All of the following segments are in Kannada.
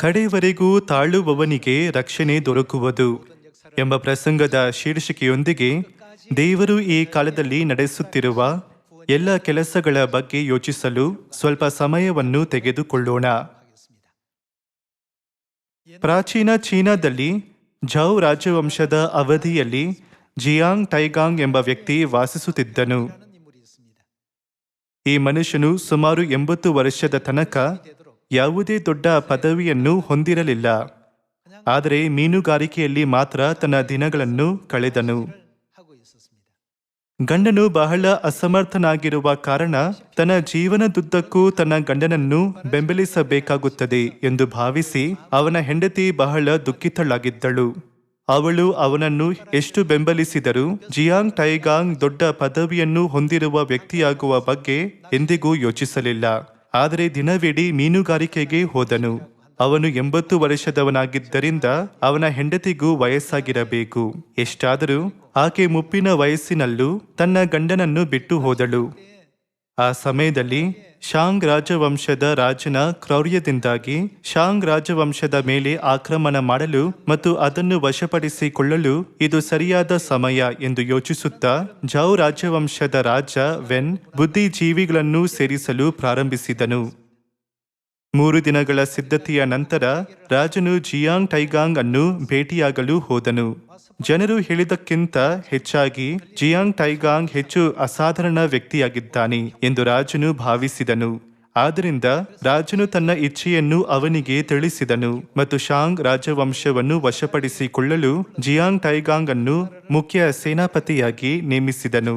ಕಡೆಯವರೆಗೂ ತಾಳುವವನಿಗೆ ರಕ್ಷಣೆ ದೊರಕುವುದು ಎಂಬ ಪ್ರಸಂಗದ ಶೀರ್ಷಿಕೆಯೊಂದಿಗೆ ದೇವರು ಈ ಕಾಲದಲ್ಲಿ ನಡೆಸುತ್ತಿರುವ ಎಲ್ಲ ಕೆಲಸಗಳ ಬಗ್ಗೆ ಯೋಚಿಸಲು ಸ್ವಲ್ಪ ಸಮಯವನ್ನು ತೆಗೆದುಕೊಳ್ಳೋಣ. ಪ್ರಾಚೀನ ಚೀನಾದಲ್ಲಿ ಝೌ ರಾಜವಂಶದ ಅವಧಿಯಲ್ಲಿ ಜಿಯಾಂಗ್ ಟೈಗಾಂಗ್ ಎಂಬ ವ್ಯಕ್ತಿ ವಾಸಿಸುತ್ತಿದ್ದನು. ಈ ಮನುಷ್ಯನು ಸುಮಾರು 80 ವರ್ಷದ ತನಕ ಯಾವುದೇ ದೊಡ್ಡ ಪದವಿಯನ್ನು ಹೊಂದಿರಲಿಲ್ಲ. ಆದರೆ ಮೀನುಗಾರಿಕೆಯಲ್ಲಿ ಮಾತ್ರ ತನ್ನ ದಿನಗಳನ್ನು ಕಳೆದನು. ಗಂಡನು ಬಹಳ ಅಸಮರ್ಥನಾಗಿರುವ ಕಾರಣ ತನ್ನ ಜೀವನದುದ್ದಕ್ಕೂ ತನ್ನ ಗಂಡನನ್ನು ಬೆಂಬಲಿಸಬೇಕಾಗುತ್ತದೆ ಎಂದು ಭಾವಿಸಿ ಅವನ ಹೆಂಡತಿ ಬಹಳ ದುಃಖಿತಳಾಗಿದ್ದಳು. ಅವಳು ಅವನನ್ನು ಎಷ್ಟು ಬೆಂಬಲಿಸಿದರೂ ಜಿಯಾಂಗ್ ಟೈಗಾಂಗ್ ದೊಡ್ಡ ಪದವಿಯನ್ನು ಹೊಂದಿರುವ ವ್ಯಕ್ತಿಯಾಗುವ ಬಗ್ಗೆ ಎಂದಿಗೂ ಯೋಚಿಸಲಿಲ್ಲ. ಆದರೆ ದಿನವಿಡೀ ಮೀನುಗಾರಿಕೆಗೆ ಹೋದನು. ಅವನು 80 ವರ್ಷದವನಾಗಿದ್ದರಿಂದ ಅವನ ಹೆಂಡತಿಗೂ ವಯಸ್ಸಾಗಿರಬೇಕು. ಎಷ್ಟಾದರೂ ಆಕೆ ಮುಪ್ಪಿನ ವಯಸ್ಸಿನಲ್ಲೂ ತನ್ನ ಗಂಡನನ್ನು ಬಿಟ್ಟು ಹೋದಳು. ಆ ಸಮಯದಲ್ಲಿ ಶಾಂಗ್ ರಾಜವಂಶದ ರಾಜನ ಕ್ರೌರ್ಯದಿಂದಾಗಿ ಶಾಂಗ್ ರಾಜವಂಶದ ಮೇಲೆ ಆಕ್ರಮಣ ಮಾಡಲು ಮತ್ತು ಅದನ್ನು ವಶಪಡಿಸಿಕೊಳ್ಳಲು ಇದು ಸರಿಯಾದ ಸಮಯ ಎಂದು ಯೋಚಿಸುತ್ತಾ ಝೌ ರಾಜವಂಶದ ರಾಜ ವೆನ್ ಬುದ್ಧಿಜೀವಿಗಳನ್ನು ಸೇರಿಸಲು ಪ್ರಾರಂಭಿಸಿದನು. 3 ದಿನಗಳ ಸಿದ್ಧತೆಯ ನಂತರ ರಾಜನು ಜಿಯಾಂಗ್ ಟೈಗಾಂಗ್ ಅನ್ನು ಭೇಟಿಯಾಗಲು ಹೋದನು. ಜನರು ಹೇಳಿದಕ್ಕಿಂತ ಹೆಚ್ಚಾಗಿ ಜಿಯಾಂಗ್ ಟೈಗಾಂಗ್ ಹೆಚ್ಚು ಅಸಾಧಾರಣ ವ್ಯಕ್ತಿಯಾಗಿದ್ದಾನೆ ಎಂದು ರಾಜನು ಭಾವಿಸಿದನು. ಆದ್ದರಿಂದ ರಾಜನು ತನ್ನ ಇಚ್ಛೆಯನ್ನು ಅವನಿಗೆ ತಿಳಿಸಿದನು ಮತ್ತು ಶಾಂಗ್ ರಾಜವಂಶವನ್ನು ವಶಪಡಿಸಿಕೊಳ್ಳಲು ಜಿಯಾಂಗ್ ಟೈಗಾಂಗ್ ಅನ್ನು ಮುಖ್ಯ ಸೇನಾಪತಿಯಾಗಿ ನೇಮಿಸಿದನು.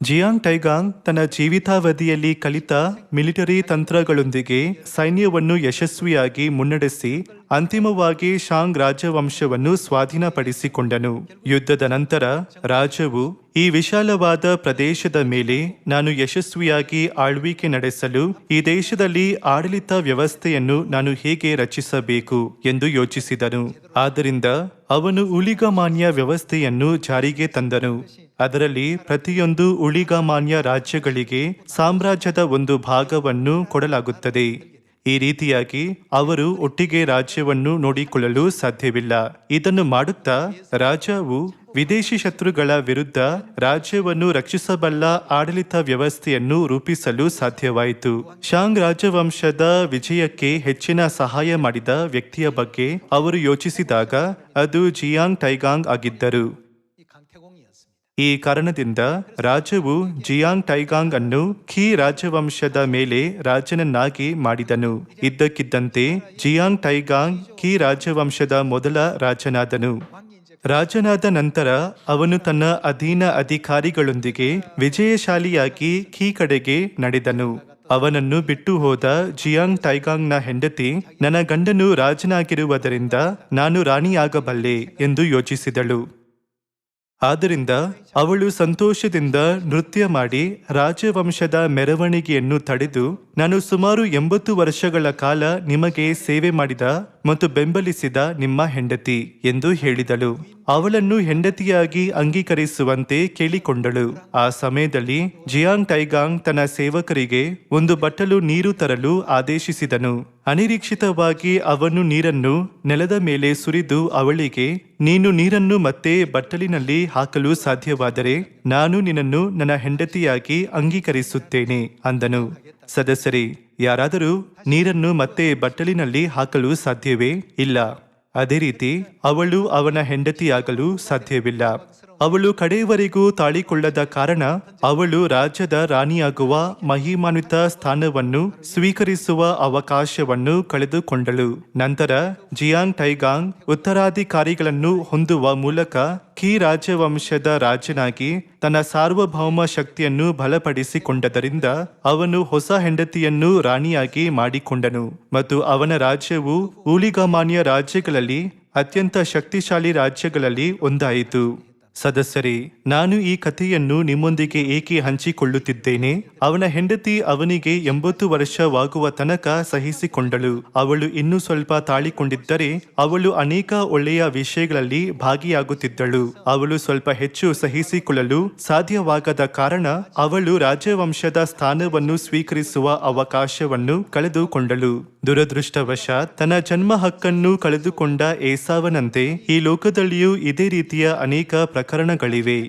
ಜಿಯಾಂಗ್ ಟೈಗಾಂಗ್ ತನ್ನ ಜೀವಿತಾವಧಿಯಲ್ಲಿ ಕಲಿತ ಮಿಲಿಟರಿ ತಂತ್ರಗಳೊಂದಿಗೆ ಸೈನ್ಯವನ್ನು ಯಶಸ್ವಿಯಾಗಿ ಮುನ್ನಡೆಸಿ ಅಂತಿಮವಾಗಿ ಶಾಂಗ್ ರಾಜವಂಶವನ್ನು ಸ್ವಾಧೀನಪಡಿಸಿಕೊಂಡನು. ಯುದ್ಧದ ನಂತರ ರಾಜವು ಈ ವಿಶಾಲವಾದ ಪ್ರದೇಶದ ಮೇಲೆ ನಾನು ಯಶಸ್ವಿಯಾಗಿ ಆಳ್ವಿಕೆ ನಡೆಸಲು ಈ ದೇಶದಲ್ಲಿ ಆಡಳಿತ ವ್ಯವಸ್ಥೆಯನ್ನು ನಾನು ಹೇಗೆ ರಚಿಸಬೇಕು ಎಂದು ಯೋಚಿಸಿದನು. ಆದ್ದರಿಂದ ಅವನು ಉಳಿಗಮಾನ್ಯ ವ್ಯವಸ್ಥೆಯನ್ನು ಜಾರಿಗೆ ತಂದನು. ಅದರಲ್ಲಿ ಪ್ರತಿಯೊಂದು ಉಳಿಗಮಾನ್ಯ ರಾಜ್ಯಗಳಿಗೆ ಸಾಮ್ರಾಜ್ಯದ ಒಂದು ಭಾಗವನ್ನು ಕೊಡಲಾಗುತ್ತದೆ. ಈ ರೀತಿಯಾಗಿ ಅವರು ಒಟ್ಟಿಗೆ ರಾಜ್ಯವನ್ನು ನೋಡಿಕೊಳ್ಳಲು ಸಾಧ್ಯವಿಲ್ಲ. ಇದನ್ನು ಮಾಡುತ್ತಾ ರಾಜವು ವಿದೇಶಿ ಶತ್ರುಗಳ ವಿರುದ್ಧ ರಾಜ್ಯವನ್ನು ರಕ್ಷಿಸಬಲ್ಲ ಆಡಳಿತ ವ್ಯವಸ್ಥೆಯನ್ನು ರೂಪಿಸಲು ಸಾಧ್ಯವಾಯಿತು. ಶಾಂಗ್ ರಾಜವಂಶದ ವಿಜಯಕ್ಕೆ ಹೆಚ್ಚಿನ ಸಹಾಯ ಮಾಡಿದ ವ್ಯಕ್ತಿಯ ಬಗ್ಗೆ ಅವರು ಯೋಚಿಸಿದಾಗ ಅದು ಜಿಯಾಂಗ್ ಟೈಗಾಂಗ್ ಆಗಿದ್ದರು. ಈ ಕಾರಣದಿಂದ ರಾಜವು ಜಿಯಾಂಗ್ ಟೈಗಾಂಗ್ ಅನ್ನು ಖಿ ರಾಜವಂಶದ ಮೇಲೆ ರಾಜನನ್ನಾಗಿ ಮಾಡಿದನು. ಇದ್ದಕ್ಕಿದ್ದಂತೆ ಜಿಯಾಂಗ್ ಟೈಗಾಂಗ್ ಖಿ ರಾಜವಂಶದ ಮೊದಲ ರಾಜನಾದನು. ರಾಜನಾದ ನಂತರ ಅವನು ತನ್ನ ಅಧೀನ ಅಧಿಕಾರಿಗಳೊಂದಿಗೆ ವಿಜಯಶಾಲಿಯಾಗಿ ಖಿ ಕಡೆಗೆ ನಡೆದನು. ಅವನನ್ನು ಬಿಟ್ಟು ಹೋದ ಜಿಯಾಂಗ್ ಟೈಗಾಂಗ್ನ ಹೆಂಡತಿ ನನ್ನ ಗಂಡನು ರಾಜನಾಗಿರುವುದರಿಂದ ನಾನು ರಾಣಿಯಾಗಬಲ್ಲೆ ಎಂದು ಯೋಚಿಸಿದಳು. ಆದ್ದರಿಂದ ಅವಳು ಸಂತೋಷದಿಂದ ನೃತ್ಯ ಮಾಡಿ ರಾಜವಂಶದ ಮೆರವಣಿಗೆಯನ್ನು ತಡೆದು ನಾನು ಸುಮಾರು 80 ವರ್ಷಗಳ ಕಾಲ ನಿಮಗೆ ಸೇವೆ ಮಾಡಿದ ಮತ್ತು ಬೆಂಬಲಿಸಿದ ನಿಮ್ಮ ಹೆಂಡತಿ ಎಂದು ಹೇಳಿದಳು. ಅವಳನ್ನು ಹೆಂಡತಿಯಾಗಿ ಅಂಗೀಕರಿಸುವಂತೆ ಕೇಳಿಕೊಂಡಳು. ಆ ಸಮಯದಲ್ಲಿ ಜಿಯಾಂಗ್ ಟೈಗಾಂಗ್ ತನ್ನ ಸೇವಕರಿಗೆ ಒಂದು ಬಟ್ಟಲು ನೀರು ತರಲು ಆದೇಶಿಸಿದನು. ಅನಿರೀಕ್ಷಿತವಾಗಿ ಅವನು ನೀರನ್ನು ನೆಲದ ಮೇಲೆ ಸುರಿದು ಅವಳಿಗೆ, ನೀನು ನೀರನ್ನು ಮತ್ತೆ ಬಟ್ಟಲಿನಲ್ಲಿ ಹಾಕಲು ಸಾಧ್ಯವಾದರೆ ನಾನು ನಿನ್ನನ್ನು ನನ್ನ ಹೆಂಡತಿಯಾಗಿ ಅಂಗೀಕರಿಸುತ್ತೇನೆ ಅಂದನು. ಸದಸ್ಯರೇ, ಯಾರಾದರೂ ನೀರನ್ನು ಮತ್ತೆ ಬಟ್ಟಲಿನಲ್ಲಿ ಹಾಕಲು ಸಾಧ್ಯವೇ? ಇಲ್ಲ. ಅದೇ ರೀತಿ ಅವಳು ಅವನ ಹೆಂಡತಿಯಾಗಲು ಸಾಧ್ಯವಿಲ್ಲ. ಅವಳು ಕಡೆಯವರೆಗೂ ತಾಳಿಕೊಳ್ಳದ ಕಾರಣ ಅವಳು ರಾಜ್ಯದ ರಾಣಿಯಾಗುವ ಮಹಿಮಾನ್ವಿತ ಸ್ಥಾನವನ್ನು ಸ್ವೀಕರಿಸುವ ಅವಕಾಶವನ್ನು ಕಳೆದುಕೊಂಡಳು. ನಂತರ ಜಿಯಾಂಗ್ ಟೈಗಾಂಗ್ ಉತ್ತರಾಧಿಕಾರಿಗಳನ್ನು ಹೊಂದುವ ಮೂಲಕ ಖಿ ರಾಜವಂಶದ ರಾಜನಾಗಿ ತನ್ನ ಸಾರ್ವಭೌಮ ಶಕ್ತಿಯನ್ನು ಬಲಪಡಿಸಿಕೊಂಡದರಿಂದ ಅವನು ಹೊಸ ಹೆಂಡತಿಯನ್ನು ರಾಣಿಯಾಗಿ ಮಾಡಿಕೊಂಡನು ಮತ್ತು ಅವನ ರಾಜ್ಯವು ಊಳಿಗಮಾನ್ಯ ರಾಜ್ಯಗಳಲ್ಲಿ ಅತ್ಯಂತ ಶಕ್ತಿಶಾಲಿ ರಾಜ್ಯಗಳಲ್ಲಿ ಒಂದಾಯಿತು. ಸದಸ್ಯರೇ, ನಾನು ಈ ಕಥೆಯನ್ನು ನಿಮ್ಮೊಂದಿಗೆ ಏಕೆ ಹಂಚಿಕೊಳ್ಳುತ್ತಿದ್ದೇನೆ? ಅವನ ಹೆಂಡತಿ ಅವನಿಗೆ 80 ವರ್ಷವಾಗುವ ತನಕ ಸಹಿಸಿಕೊಂಡಳು. ಅವಳು ಇನ್ನೂ ಸ್ವಲ್ಪ ತಾಳಿಕೊಂಡಿದ್ದರೆ ಅವಳು ಅನೇಕ ಒಳ್ಳೆಯ ವಿಷಯಗಳಲ್ಲಿ ಭಾಗಿಯಾಗುತ್ತಿದ್ದಳು. ಅವಳು ಸ್ವಲ್ಪ ಹೆಚ್ಚು ಸಹಿಸಿಕೊಳ್ಳಲು ಸಾಧ್ಯವಾಗದ ಕಾರಣ ಅವಳು ರಾಜವಂಶದ ಸ್ಥಾನವನ್ನು ಸ್ವೀಕರಿಸುವ ಅವಕಾಶವನ್ನು ಕಳೆದುಕೊಂಡಳು. ದುರದೃಷ್ಟವಶಾತ್ ತನ್ನ ಜನ್ಮ ಹಕ್ಕನ್ನು ಕಳೆದುಕೊಂಡ ಏಸಾವನಂತೆ ಈ ಲೋಕದಲ್ಲಿಯೂ ಇದೇ ರೀತಿಯ ಅನೇಕ ಪ್ರಕರಣಗಳಿವೆ.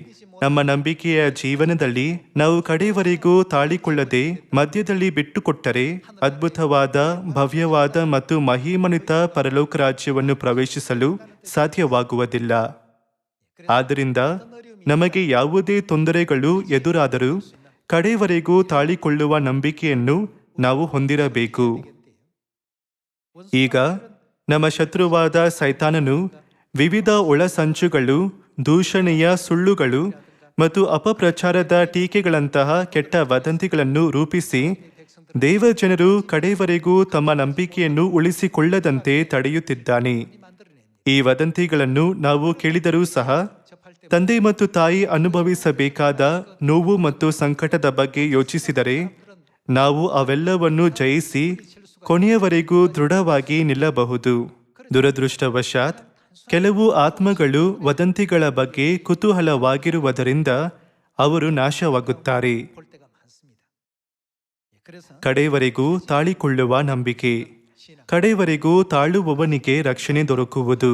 ನಮ್ಮ ನಂಬಿಕೆಯ ಜೀವನದಲ್ಲಿ ನಾವು ಕಡೆಯವರೆಗೂ ತಾಳಿಕೊಳ್ಳದೆ ಮಧ್ಯದಲ್ಲಿ ಬಿಟ್ಟುಕೊಟ್ಟರೆ ಅದ್ಭುತವಾದ, ಭವ್ಯವಾದ ಮತ್ತು ಮಹಿಮನಿತ ಪರಲೋಕ ರಾಜ್ಯವನ್ನು ಪ್ರವೇಶಿಸಲು ಸಾಧ್ಯವಾಗುವುದಿಲ್ಲ. ಆದ್ದರಿಂದ ನಮಗೆ ಯಾವುದೇ ತೊಂದರೆಗಳು ಎದುರಾದರೂ ಕಡೆಯವರೆಗೂ ತಾಳಿಕೊಳ್ಳುವ ನಂಬಿಕೆಯನ್ನು ನಾವು ಹೊಂದಿರಬೇಕು. ಈಗ ನಮ್ಮ ಶತ್ರುವಾದ ಸೈತಾನನು ವಿವಿಧ ಒಳಸಂಚುಗಳು, ದೂಷಣೆಯ ಸುಳ್ಳುಗಳು ಮತ್ತು ಅಪಪ್ರಚಾರದ ಟೀಕೆಗಳಂತಹ ಕೆಟ್ಟ ವದಂತಿಗಳನ್ನು ರೂಪಿಸಿ ದೇವಜನರು ಕಡೆಯವರೆಗೂ ತಮ್ಮ ನಂಬಿಕೆಯನ್ನು ಉಳಿಸಿಕೊಳ್ಳದಂತೆ ತಡೆಯುತ್ತಿದ್ದಾನೆ. ಈ ವದಂತಿಗಳನ್ನು ನಾವು ಕೇಳಿದರೂ ಸಹ ತಂದೆ ಮತ್ತು ತಾಯಿ ಅನುಭವಿಸಬೇಕಾದ ನೋವು ಮತ್ತು ಸಂಕಟದ ಬಗ್ಗೆ ಯೋಚಿಸಿದರೆ ನಾವು ಅವೆಲ್ಲವನ್ನು ಜಯಿಸಿ ಕೊನೆಯವರೆಗೂ ದೃಢವಾಗಿ ನಿಲ್ಲಬಹುದು. ದುರದೃಷ್ಟವಶಾತ್ ಕೆಲವು ಆತ್ಮಗಳು ವದಂತಿಗಳ ಬಗ್ಗೆ ಕುತೂಹಲವಾಗಿರುವುದರಿಂದ ಅವರು ನಾಶವಾಗುತ್ತಾರೆ. ಕಡೆಯವರೆಗೂ ತಾಳಿಕೊಳ್ಳುವ ನಂಬಿಕೆ. ಕಡೆಯವರೆಗೂ ತಾಳುವವನಿಗೆ ರಕ್ಷಣೆ ದೊರಕುವುದು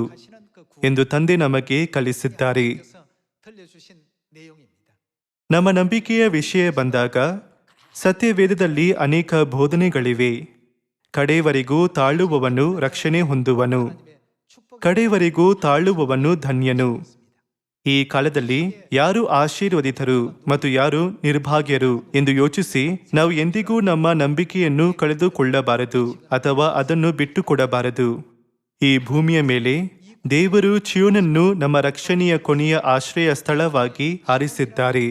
ಎಂದು ತಂದೆ ನಮಗೆ ಕಲಿಸಿದ್ದಾರೆ. ನಮ್ಮ ನಂಬಿಕೆಯ ವಿಷಯ ಬಂದಾಗ ಸತ್ಯವೇದದಲ್ಲಿ ಅನೇಕ ಬೋಧನೆಗಳಿವೆ. ಕಡೆಯವರೆಗೂ ತಾಳುವವನು ರಕ್ಷಣೆ ಹೊಂದುವನು. ಕಡೆಯವರೆಗೂ ತಾಳುವವನು ಧನ್ಯನು. ಈ ಕಾಲದಲ್ಲಿ ಯಾರು ಆಶೀರ್ವದಿತರು ಮತ್ತು ಯಾರು ನಿರ್ಭಾಗ್ಯರು ಎಂದು ಯೋಚಿಸಿ ನಾವು ಎಂದಿಗೂ ನಮ್ಮ ನಂಬಿಕೆಯನ್ನು ಕಳೆದುಕೊಳ್ಳಬಾರದು ಅಥವಾ ಅದನ್ನು ಬಿಟ್ಟುಕೊಡಬಾರದು. ಈ ಭೂಮಿಯ ಮೇಲೆ ದೇವರು ಚೀಯೋನನ್ನು ನಮ್ಮ ರಕ್ಷಣೆಯ ಕೊನೆಯ ಆಶ್ರಯ ಸ್ಥಳವಾಗಿ ಆರಿಸಿದ್ದಾರೆ.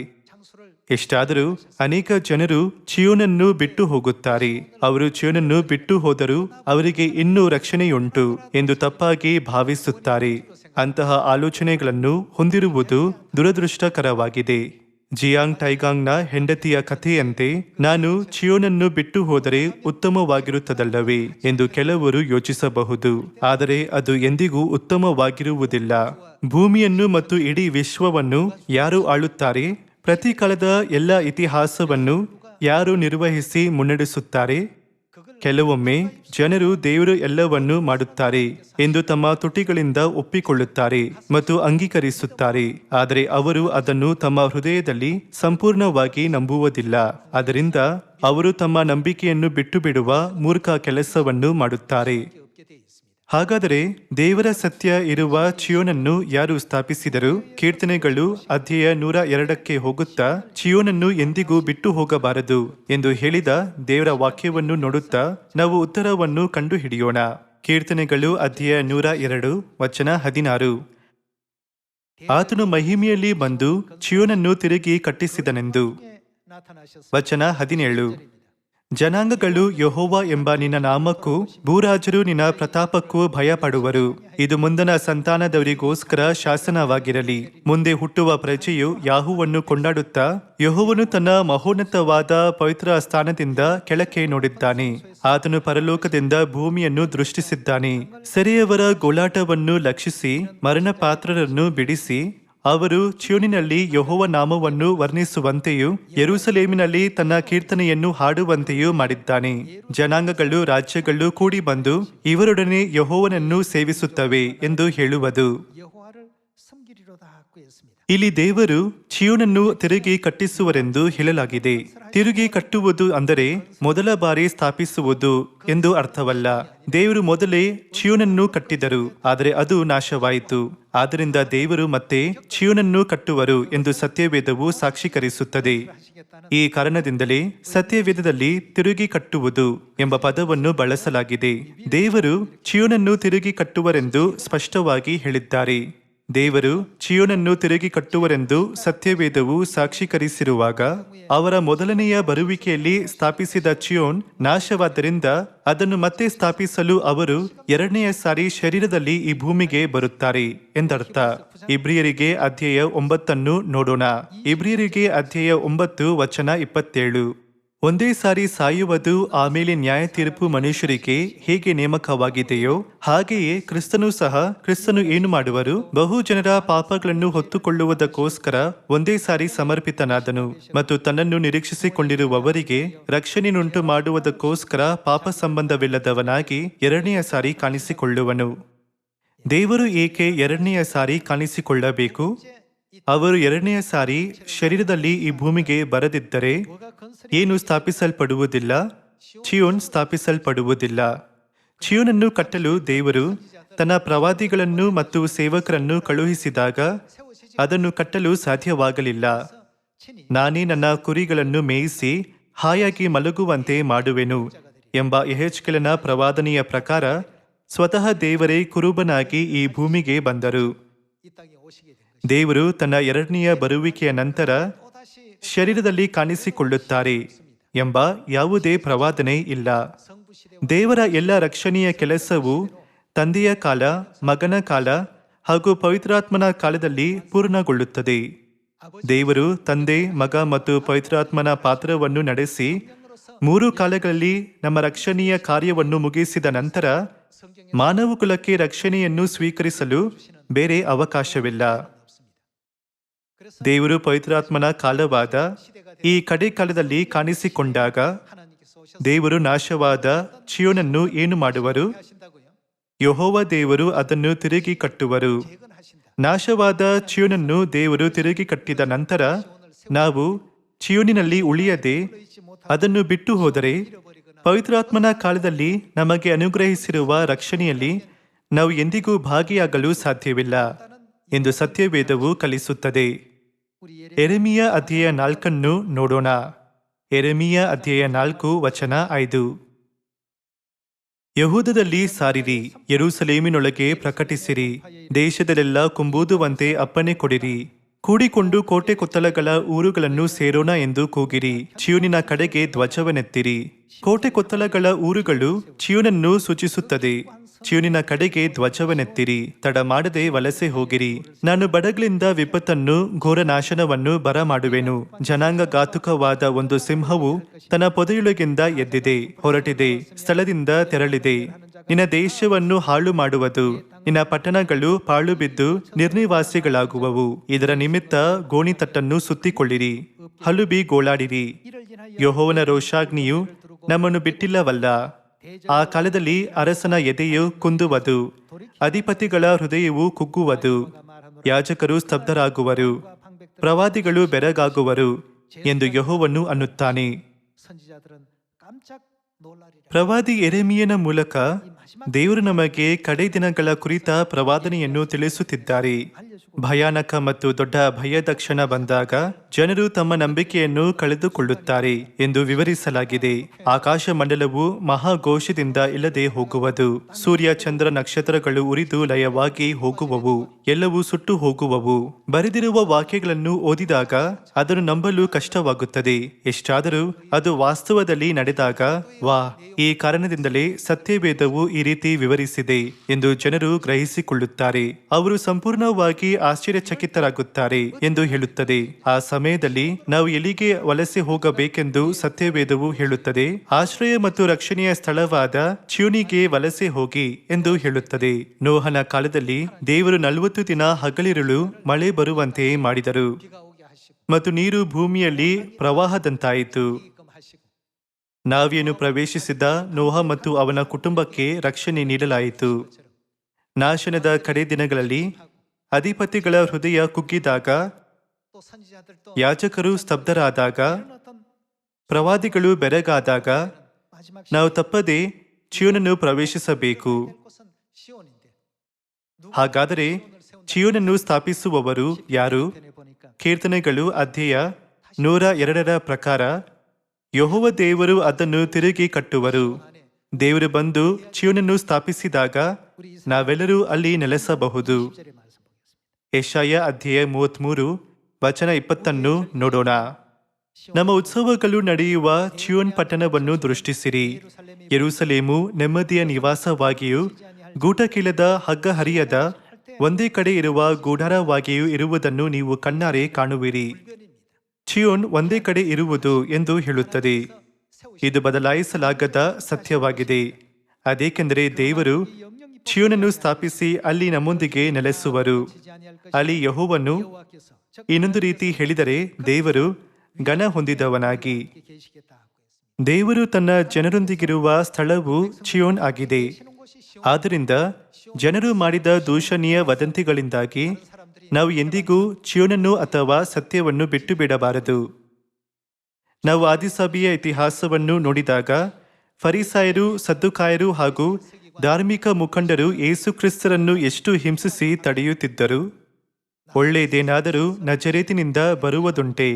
ಎಷ್ಟಾದರೂ ಅನೇಕ ಜನರು ಚೀಯೋನನ್ನು ಬಿಟ್ಟು ಹೋಗುತ್ತಾರೆ. ಅವರು ಚೀಯೋನನ್ನು ಬಿಟ್ಟು ಹೋದರೂ ಅವರಿಗೆ ಇನ್ನೂ ರಕ್ಷಣೆಯುಂಟು ಎಂದು ತಪ್ಪಾಗಿ ಭಾವಿಸುತ್ತಾರೆ. ಅಂತಹ ಆಲೋಚನೆಗಳನ್ನು ಹೊಂದಿರುವುದು ದುರದೃಷ್ಟಕರವಾಗಿದೆ. ಜಿಯಾಂಗ್ ಟೈಗಾಂಗ್ನ ಹೆಂಡತಿಯ ಕಥೆಯಂತೆ ನಾನು ಚೀಯೋನನ್ನು ಬಿಟ್ಟು ಹೋದರೆ ಉತ್ತಮವಾಗಿರುತ್ತದಲ್ಲವೇ ಎಂದು ಕೆಲವರು ಯೋಚಿಸಬಹುದು. ಆದರೆ ಅದು ಎಂದಿಗೂ ಉತ್ತಮವಾಗಿರುವುದಿಲ್ಲ. ಭೂಮಿಯನ್ನು ಮತ್ತು ಇಡೀ ವಿಶ್ವವನ್ನು ಯಾರು ಆಳುತ್ತಾರೆ? ಪ್ರತಿ ಕಾಲದ ಎಲ್ಲ ಇತಿಹಾಸವನ್ನು ಯಾರು ನಿರ್ವಹಿಸಿ ಮುನ್ನಡೆಸುತ್ತಾರೆ? ಕೆಲವೊಮ್ಮೆ ಜನರು ದೇವರು ಎಲ್ಲವನ್ನೂ ಮಾಡುತ್ತಾರೆ ಎಂದು ತಮ್ಮ ತುಟಿಗಳಿಂದ ಒಪ್ಪಿಕೊಳ್ಳುತ್ತಾರೆ ಮತ್ತು ಅಂಗೀಕರಿಸುತ್ತಾರೆ. ಆದರೆ ಅವರು ಅದನ್ನು ತಮ್ಮ ಹೃದಯದಲ್ಲಿ ಸಂಪೂರ್ಣವಾಗಿ ನಂಬುವುದಿಲ್ಲ. ಆದ್ದರಿಂದ ಅವರು ತಮ್ಮ ನಂಬಿಕೆಯನ್ನು ಬಿಟ್ಟು ಬಿಡುವ ಮೂರ್ಖ ಕೆಲಸವನ್ನು ಮಾಡುತ್ತಾರೆ. ಹಾಗಾದರೆ ದೇವರ ಸತ್ಯ ಇರುವ ಚೀಯೋನನ್ನು ಯಾರು ಸ್ಥಾಪಿಸಿದರು? ಕೀರ್ತನೆಗಳು ಅಧ್ಯಾಯ 102ಕ್ಕೆ ಹೋಗುತ್ತಾ ಚೀಯೋನನ್ನು ಎಂದಿಗೂ ಬಿಟ್ಟು ಹೋಗಬಾರದು ಎಂದು ಹೇಳಿದ ದೇವರ ವಾಕ್ಯವನ್ನು ನೋಡುತ್ತಾ ನಾವು ಉತ್ತರವನ್ನು ಕಂಡುಹಿಡಿಯೋಣ. ಕೀರ್ತನೆಗಳು ಅಧ್ಯಾಯ 102 ವಚನ 16. ಆತನು ಮಹಿಮೆಯಲ್ಲಿ ಬಂದು ಚೀಯೋನನ್ನು ತಿರುಗಿ ಕಟ್ಟಿಸಿದನೆಂದು. ವಚನ 17. ಜನಾಂಗಗಳು ಯೆಹೋವ ಎಂಬ ನಿನ್ನ ನಾಮಕ್ಕೂ ಭೂರಾಜರು ನಿನ್ನ ಪ್ರತಾಪಕ್ಕೂ ಭಯಪಡುವರು. ಇದು ಮುಂದನ ಸಂತಾನದವರಿಗೋಸ್ಕರ ಶಾಸನವಾಗಿರಲಿ. ಮುಂದೆ ಹುಟ್ಟುವ ಪ್ರಜೆಯು ಯಾಹುವನ್ನು ಕೊಂಡಾಡುತ್ತಾ ಯೆಹೋವನು ತನ್ನ ಮಹೋನ್ನತವಾದ ಪವಿತ್ರ ಸ್ಥಾನದಿಂದ ಕೆಳಕ್ಕೆ ನೋಡಿದ್ದಾನೆ. ಆತನು ಪರಲೋಕದಿಂದ ಭೂಮಿಯನ್ನು ದೃಷ್ಟಿಸಿದ್ದಾನೆ. ಸೆರೆಯವರ ಗೋಳಾಟವನ್ನು ಲಕ್ಷಿಸಿ ಮರಣಪಾತ್ರರನ್ನು ಬಿಡಿಸಿ ಅವರು ಚೀಯೋನಿನಲ್ಲಿ ಯೆಹೋವ ನಾಮವನ್ನು ವರ್ಣಿಸುವಂತೆಯೂ ಯೆರೂಸಲೇಮಿನಲ್ಲಿ ತನ್ನ ಕೀರ್ತನೆಯನ್ನು ಹಾಡುವಂತೆಯೂ ಮಾಡಿದ್ದಾನೆ. ಜನಾಂಗಗಳು, ರಾಜ್ಯಗಳು ಕೂಡಿ ಬಂದು ಇವರೊಡನೆ ಯೆಹೋವನನ್ನು ಸೇವಿಸುತ್ತವೆ ಎಂದು ಹೇಳುವುದು. ಇಲ್ಲಿ ದೇವರು ಚೀಯೋನನ್ನು ತಿರುಗಿ ಕಟ್ಟಿಸುವರೆಂದು ಹೇಳಲಾಗಿದೆ. ತಿರುಗಿ ಕಟ್ಟುವುದು ಅಂದರೆ ಮೊದಲ ಬಾರಿ ಸ್ಥಾಪಿಸುವುದು ಎಂದು ಅರ್ಥವಲ್ಲ. ದೇವರು ಮೊದಲೇ ಚೀಯೋನನ್ನು ಕಟ್ಟಿದರು, ಆದರೆ ಅದು ನಾಶವಾಯಿತು. ಆದ್ದರಿಂದ ದೇವರು ಮತ್ತೆ ಚೀಯೋನನ್ನು ಕಟ್ಟುವರು ಎಂದು ಸತ್ಯವೇದವು ಸಾಕ್ಷೀಕರಿಸುತ್ತದೆ. ಈ ಕಾರಣದಿಂದಲೇ ಸತ್ಯವೇದದಲ್ಲಿ ತಿರುಗಿ ಕಟ್ಟುವುದು ಎಂಬ ಪದವನ್ನು ಬಳಸಲಾಗಿದೆ. ದೇವರು ಚೀಯೋನನ್ನು ತಿರುಗಿ ಕಟ್ಟುವರೆಂದು ಸ್ಪಷ್ಟವಾಗಿ ಹೇಳಿದ್ದಾರೆ. ದೇವರು ಚೀಯೋನನ್ನು ತಿರುಗಿ ಕಟ್ಟುವರೆಂದು ಸತ್ಯವೇದವು ಸಾಕ್ಷೀಕರಿಸಿರುವಾಗ ಅವರ ಮೊದಲನೆಯ ಬರುವಿಕೆಯಲ್ಲಿ ಸ್ಥಾಪಿಸಿದ ಚೀಯೋನ್ ನಾಶವಾದ್ದರಿಂದ ಅದನ್ನು ಮತ್ತೆ ಸ್ಥಾಪಿಸಲು ಅವರು ಎರಡನೆಯ ಸಾರಿ ಶರೀರದಲ್ಲಿ ಈ ಭೂಮಿಗೆ ಬರುತ್ತಾರೆ ಎಂದರ್ಥ. ಇಬ್ರಿಯರಿಗೆ ಅಧ್ಯಾಯ 9 ನೋಡೋಣ. ಇಬ್ರಿಯರಿಗೆ ಅಧ್ಯಾಯ 9 ವಚನ 27. ಒಂದೇ ಸಾರಿ ಸಾಯುವುದು ಆಮೇಲೆ ನ್ಯಾಯ ತೀರ್ಪು ಮನುಷ್ಯರಿಗೆ ಹೇಗೆ ನೇಮಕವಾಗಿದೆಯೋ ಹಾಗೆಯೇ ಕ್ರಿಸ್ತನು ಏನು ಮಾಡುವರು? ಬಹು ಜನರ ಪಾಪಗಳನ್ನು ಹೊತ್ತುಕೊಳ್ಳುವುದಕ್ಕೋಸ್ಕರ ಒಂದೇ ಸಾರಿ ಸಮರ್ಪಿತನಾದನು ಮತ್ತು ತನ್ನನ್ನು ನಿರೀಕ್ಷಿಸಿಕೊಂಡಿರುವವರಿಗೆ ರಕ್ಷಣೆಯುಂಟು ಮಾಡುವುದಕ್ಕೋಸ್ಕರ ಪಾಪ ಸಂಬಂಧವಿಲ್ಲದವನಾಗಿ ಎರಡನೆಯ ಸಾರಿ ಕಾಣಿಸಿಕೊಳ್ಳುವನು. ದೇವರು ಏಕೆ ಎರಡನೆಯ ಸಾರಿ ಕಾಣಿಸಿಕೊಳ್ಳಬೇಕು? ಅವರು ಎರಡನೆಯ ಸಾರಿ ಶರೀರದಲ್ಲಿ ಈ ಭೂಮಿಗೆ ಬರದಿದ್ದರೆ ಏನು ಸ್ಥಾಪಿಸಲ್ಪಡುವುದಿಲ್ಲ? ಚಿಯೋನ್ ಸ್ಥಾಪಿಸಲ್ಪಡುವುದಿಲ್ಲ. ಚಿಯೋನನ್ನು ಕಟ್ಟಲು ದೇವರು ತನ್ನ ಪ್ರವಾದಿಗಳನ್ನು ಮತ್ತು ಸೇವಕರನ್ನು ಕಳುಹಿಸಿದಾಗ ಅದನ್ನು ಕಟ್ಟಲು ಸಾಧ್ಯವಾಗಲಿಲ್ಲ. ನಾನೇ ನನ್ನ ಕುರಿಗಳನ್ನು ಮೇಯಿಸಿ ಹಾಯಾಗಿ ಮಲಗುವಂತೆ ಮಾಡುವೆನು ಎಂಬ ಯೆಹೆಜ್ಕೇಲನ ಪ್ರವಾದನೆಯ ಪ್ರಕಾರ ಸ್ವತಃ ದೇವರೇ ಕುರುಬನಾಗಿ ಈ ಭೂಮಿಗೆ ಬಂದರು. ದೇವರು ತನ್ನ ಎರಡನೆಯ ಬರುವಿಕೆಯ ನಂತರ ಶರೀರದಲ್ಲಿ ಕಾಣಿಸಿಕೊಳ್ಳುತ್ತಾರೆ ಎಂಬ ಯಾವುದೇ ಪ್ರವಾದನೆ ಇಲ್ಲ. ದೇವರ ಎಲ್ಲ ರಕ್ಷಣೆಯ ಕೆಲಸವು ತಂದೆಯ ಕಾಲ, ಮಗನ ಕಾಲ ಹಾಗೂ ಪವಿತ್ರಾತ್ಮನ ಕಾಲದಲ್ಲಿ ಪೂರ್ಣಗೊಳ್ಳುತ್ತದೆ. ದೇವರು ತಂದೆ, ಮಗ ಮತ್ತು ಪವಿತ್ರಾತ್ಮನ ಪಾತ್ರವನ್ನು ನಡೆಸಿ 3 ಕಾಲಗಳಲ್ಲಿ ನಮ್ಮ ರಕ್ಷಣೀಯ ಕಾರ್ಯವನ್ನು ಮುಗಿಸಿದ ನಂತರ ಮಾನವಕುಲಕ್ಕೆ ರಕ್ಷಣೆಯನ್ನು ಸ್ವೀಕರಿಸಲು ಬೇರೆ ಅವಕಾಶವಿಲ್ಲ. ದೇವರು ಪವಿತ್ರಾತ್ಮನ ಕಾಲವಾದ ಈ ಕಡೆ ಕಾಲದಲ್ಲಿ ಕಾಣಿಸಿಕೊಂಡಾಗ ದೇವರು ನಾಶವಾದ ಚಿಯೋನನ್ನು ಏನು ಮಾಡುವರು? ಯೆಹೋವ ದೇವರು ಅದನ್ನು ತಿರುಗಿ ಕಟ್ಟುವರು. ನಾಶವಾದ ಚಿಯೋನನ್ನು ದೇವರು ತಿರುಗಿ ಕಟ್ಟಿದ ನಂತರ ನಾವು ಚಿಯೋನಿನಲ್ಲಿ ಉಳಿಯದೆ ಅದನ್ನು ಬಿಟ್ಟು ಹೋದರೆ ಪವಿತ್ರಾತ್ಮನ ಕಾಲದಲ್ಲಿ ನಮಗೆ ಅನುಗ್ರಹಿಸಿರುವ ರಕ್ಷಣೆಯಲ್ಲಿ ನಾವು ಎಂದಿಗೂ ಭಾಗಿಯಾಗಲು ಸಾಧ್ಯವಿಲ್ಲ ಎಂದು ಸತ್ಯವೇದವು ಕಲಿಸುತ್ತದೆ. ಯೆರೆಮೀಯ ಅಧ್ಯಾಯ 4 ನೋಡೋಣ. ಯೆರೆಮೀಯ ಅಧ್ಯಾಯ 4 ವಚನ 5. ಯಹೂದದಲ್ಲಿ ಸಾರಿರಿ, ಯೆರೂಸಲೇಮಿನೊಳಗೆ ಪ್ರಕಟಿಸಿರಿ, ದೇಶದಲ್ಲೆಲ್ಲ ಕುಂಬೂದುವಂತೆ ಅಪ್ಪಣೆ ಕೊಡಿರಿ. ಕೂಡಿಕೊಂಡು ಕೋಟೆ ಕೊತ್ತಲಗಳ ಊರುಗಳನ್ನು ಸೇರೋಣ ಎಂದು ಕೂಗಿರಿ. ಚಿಯೋನಿನ ಕಡೆಗೆ ಧ್ವಜವನ್ನೆತ್ತಿರಿ. ಕೋಟೆ ಕೊತ್ತಲಗಳ ಊರುಗಳು ಚಿಯೋನನ್ನು ಸೂಚಿಸುತ್ತದೆ. ಚಿಯೋನಿನ ಕಡೆಗೆ ಧ್ವಜವನ್ನೆತ್ತಿರಿ, ತಡ ಮಾಡದೆ ವಲಸೆ ಹೋಗಿರಿ. ನಾನು ಬಡಗಳಿಂದ ವಿಪತ್ತನ್ನು, ಘೋರ ನಾಶನವನ್ನು ಬರಮಾಡುವೆನು. ಜನಾಂಗ ಘಾತುಕವಾದ ಒಂದು ಸಿಂಹವು ತನ್ನ ಪೊದೆಯೊಳಗಿಂದ ಎದ್ದಿದೆ, ಹೊರಟಿದೆ, ಸ್ಥಳದಿಂದ ತೆರಳಿದೆ. ನಿನ್ನ ದೇಶವನ್ನು ಹಾಳು ಮಾಡುವುದು. ನಿನ್ನ ಪಟ್ಟಣಗಳು ಪಾಳು ಬಿದ್ದು ನಿರ್ನಿವಾಸಿಗಳಾಗುವವು. ಇದರ ನಿಮಿತ್ತ ಗೋಣಿತಟ್ಟನ್ನು ಸುತ್ತಿಕೊಳ್ಳಿರಿ, ಹಲುಬಿ ಗೋಳಾಡಿರಿ. ಯೆಹೋವನ ರೋಷಾಗ್ನಿಯು ನಮ್ಮನ್ನು ಬಿಟ್ಟಿಲ್ಲವಲ್ಲ. ಆ ಕಾಲದಲ್ಲಿ ಅರಸನ ಎದೆಯು ಕುಂದುವುದು, ಅಧಿಪತಿಗಳ ಹೃದಯವು ಕುಗ್ಗುವುದು, ಯಾಜಕರು ಸ್ತಬ್ಧರಾಗುವರು, ಪ್ರವಾದಿಗಳು ಬೆರಗಾಗುವರು ಎಂದು ಯೆಹೋವನು ಅನ್ನುತ್ತಾನೆ. ಪ್ರವಾದಿ ಯೆರೆಮೀಯನ ಮೂಲಕ ದೇವರು ನಮಗೆ ಕಡೆ ದಿನಗಳ ಕುರಿತ ಪ್ರವಾದನೆಯನ್ನು ತಿಳಿಸುತ್ತಿದ್ದಾರೆ. ಭಯಾನಕ ಮತ್ತು ದೊಡ್ಡ ಭಯದ ಕ್ಷಣ ಬಂದಾಗ ಜನರು ತಮ್ಮ ನಂಬಿಕೆಯನ್ನು ಕಳೆದುಕೊಳ್ಳುತ್ತಾರೆ ಎಂದು ವಿವರಿಸಲಾಗಿದೆ. ಆಕಾಶ ಮಂಡಲವು ಮಹಾಘೋಷದಿಂದ ಇಲ್ಲದೆ ಹೋಗುವುದು. ಸೂರ್ಯ, ಚಂದ್ರ, ನಕ್ಷತ್ರಗಳು ಉರಿದು ಲಯವಾಗಿ ಹೋಗುವವು. ಎಲ್ಲವೂ ಸುಟ್ಟು ಹೋಗುವವು. ಬರೆದಿರುವ ವಾಕ್ಯಗಳನ್ನು ಓದಿದಾಗ ಅದನ್ನು ನಂಬಲು ಕಷ್ಟವಾಗುತ್ತದೆ. ಎಷ್ಟಾದರೂ ಅದು ವಾಸ್ತವದಲ್ಲಿ ನಡೆದಾಗ ವಾ, ಈ ಕಾರಣದಿಂದಲೇ ಸತ್ಯವೇದವು ಈ ರೀತಿ ವಿವರಿಸಿದೆ ಎಂದು ಜನರು ಗ್ರಹಿಸಿಕೊಳ್ಳುತ್ತಾರೆ. ಅವರು ಸಂಪೂರ್ಣವಾಗಿ ಆಶ್ಚರ್ಯಚಕಿತರಾಗುತ್ತಾರೆ ಎಂದು ಹೇಳುತ್ತದೆ. ಆ ಸಮಯದಲ್ಲಿ ನಾವು ಎಲ್ಲಿಗೆ ವಲಸೆ ಹೋಗಬೇಕೆಂದು ಸತ್ಯವೇದವು ಹೇಳುತ್ತದೆ. ಆಶ್ರಯ ಮತ್ತು ರಕ್ಷಣೆಯ ಸ್ಥಳವಾದ ಚಿಯೋನಿಗೆ ವಲಸೆ ಹೋಗಿ ಎಂದು ಹೇಳುತ್ತದೆ. ನೋಹನ ಕಾಲದಲ್ಲಿ ದೇವರು 40 ದಿನ ಹಗಲಿರುಳು ಮಳೆ ಬರುವಂತೆ ಮಾಡಿದರು ಮತ್ತು ನೀರು ಭೂಮಿಯಲ್ಲಿ ಪ್ರವಾಹದಂತಾಯಿತು. ನಾವಿಯನ್ನು ಪ್ರವೇಶಿಸಿದ ನೋಹ ಮತ್ತು ಅವನ ಕುಟುಂಬಕ್ಕೆ ರಕ್ಷಣೆ ನೀಡಲಾಯಿತು. ನಾಶನದ ಕಡೆ ದಿನಗಳಲ್ಲಿ ಅಧಿಪತಿಗಳ ಹೃದಯ ಕುಗ್ಗಿದಾಗ, ಯಾಜಕರು ಸ್ತಬ್ಧರಾದಾಗ, ಪ್ರವಾದಿಗಳು ಬೆರಗಾದಾಗ ನಾವು ತಪ್ಪದೆ ಚಿಯೋನನ್ನು ಪ್ರವೇಶಿಸಬೇಕು. ಹಾಗಾದರೆ ಚಿಯೋನನ್ನು ಸ್ಥಾಪಿಸುವವರು ಯಾರು? ಕೀರ್ತನೆಗಳು ಅಧ್ಯಾಯ 102 ಪ್ರಕಾರ ಯೆಹೋವ ದೇವರು ಅದನ್ನು ತಿರುಗಿ ಕಟ್ಟುವರು. ದೇವರು ಬಂದು ಚಿಯೋನನ್ನು ಸ್ಥಾಪಿಸಿದಾಗ ನಾವೆಲ್ಲರೂ ಅಲ್ಲಿ ನೆಲೆಸಬಹುದು. ಯೆಶಾಯ ಅಧ್ಯಾಯ 33 ವಚನ 20 ನೋಡೋಣ. ನಮ್ಮ ಉತ್ಸವಗಳು ನಡೆಯುವ ಚಿಯೋನ್ ಪಟ್ಟಣವನ್ನು ದೃಷ್ಟಿಸಿರಿ. ಯೆರೂಸಲೇಮು ನೆಮ್ಮದಿಯ ನಿವಾಸವಾಗಿಯೂ ಗೂಟಕೀಲದ ಹಗ್ಗ ಹರಿಯದ ಒಂದೇ ಕಡೆ ಇರುವ ಗೂಢಾರವಾಗಿಯೂ ಇರುವುದನ್ನು ನೀವು ಕಣ್ಣಾರೆ ಕಾಣುವಿರಿ. ಚಿಯೋನ್ ಒಂದೇ ಕಡೆ ಇರುವುದು ಎಂದು ಹೇಳುತ್ತದೆ. ಇದು ಬದಲಾಯಿಸಲಾಗದ ಸತ್ಯವಾಗಿದೆ. ಅದೇಕೆಂದರೆ ದೇವರು ಚೀಯೋನನ್ನು ಸ್ಥಾಪಿಸಿ ಅಲ್ಲಿ ನಮ್ಮೊಂದಿಗೆ ನೆಲೆಸುವರು. ಅಲ್ಲಿ ಯೆಹೋವನು ಇನ್ನೊಂದು ರೀತಿ ಹೇಳಿದರೆ ದೇವರು ಘನ ಹೊಂದಿದವನಾಗಿ. ದೇವರು ತನ್ನ ಜನರೊಂದಿಗಿರುವ ಸ್ಥಳವು ಚೀಯೋನ್ ಆಗಿದೆ. ಆದ್ದರಿಂದ ಜನರು ಮಾಡಿದ ದೂಷಣೀಯ ವದಂತಿಗಳಿಂದಾಗಿ ನಾವು ಎಂದಿಗೂ ಚೀಯೋನನ್ನು ಅಥವಾ ಸತ್ಯವನ್ನು ಬಿಟ್ಟು ಬಿಡಬಾರದು. ನಾವು ಆದಿಸಭೆಯ ಇತಿಹಾಸವನ್ನು ನೋಡಿದಾಗ ಫರಿಸಾಯರು, ಸದ್ದುಕಾಯರು ಹಾಗೂ ಧಾರ್ಮಿಕ ಮುಖಂಡರು ಯೇಸು ಕ್ರಿಸ್ತರನ್ನು ಎಷ್ಟು ಹಿಂಸಿಸಿ ತಡೆಯುತ್ತಿದ್ದರು. ಒಳ್ಳೆಯದೇನಾದರೂ ನಜರೇತಿನಿಂದ ಬರುವುದುಂಟೆ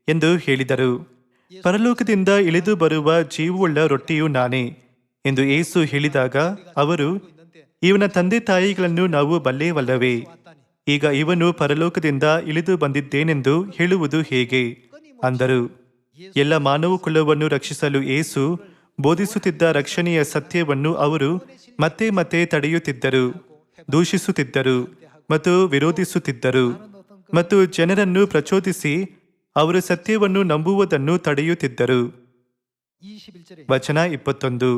ಎಂದು ಹೇಳಿದರು. ಪರಲೋಕದಿಂದ ಇಳಿದು ಬರುವ ಜೀವವುಳ್ಳ ರೊಟ್ಟಿಯು ನಾನೇ ಎಂದು ಯೇಸು ಹೇಳಿದಾಗ ಅವರು, ಇವನ ತಂದೆ ತಾಯಿಗಳನ್ನು ನಾವು ಬಲ್ಲೆವಲ್ಲವೇ? ಈಗ ಇವನು ಪರಲೋಕದಿಂದ ಇಳಿದು ಬಂದಿದ್ದೇನೆಂದು ಹೇಳುವುದು ಹೇಗೆ ಅಂದರು. ಎಲ್ಲ ಮಾನವ ಕುಲವನ್ನು ರಕ್ಷಿಸಲು ಯೇಸು ಬೋಧಿಸುತ್ತಿದ್ದ ರಕ್ಷಣೆಯ ಸತ್ಯವನ್ನು ಅವರು ಮತ್ತೆ ಮತ್ತೆ ತಡೆಯುತ್ತಿದ್ದರು, ದೂಷಿಸುತ್ತಿದ್ದರು ಮತ್ತು ವಿರೋಧಿಸುತ್ತಿದ್ದರು ಮತ್ತು ಜನರನ್ನು ಪ್ರಚೋದಿಸಿ ಅವರು ಸತ್ಯವನ್ನು ನಂಬುವುದನ್ನು ತಡೆಯುತ್ತಿದ್ದರು. ವಚನ 21.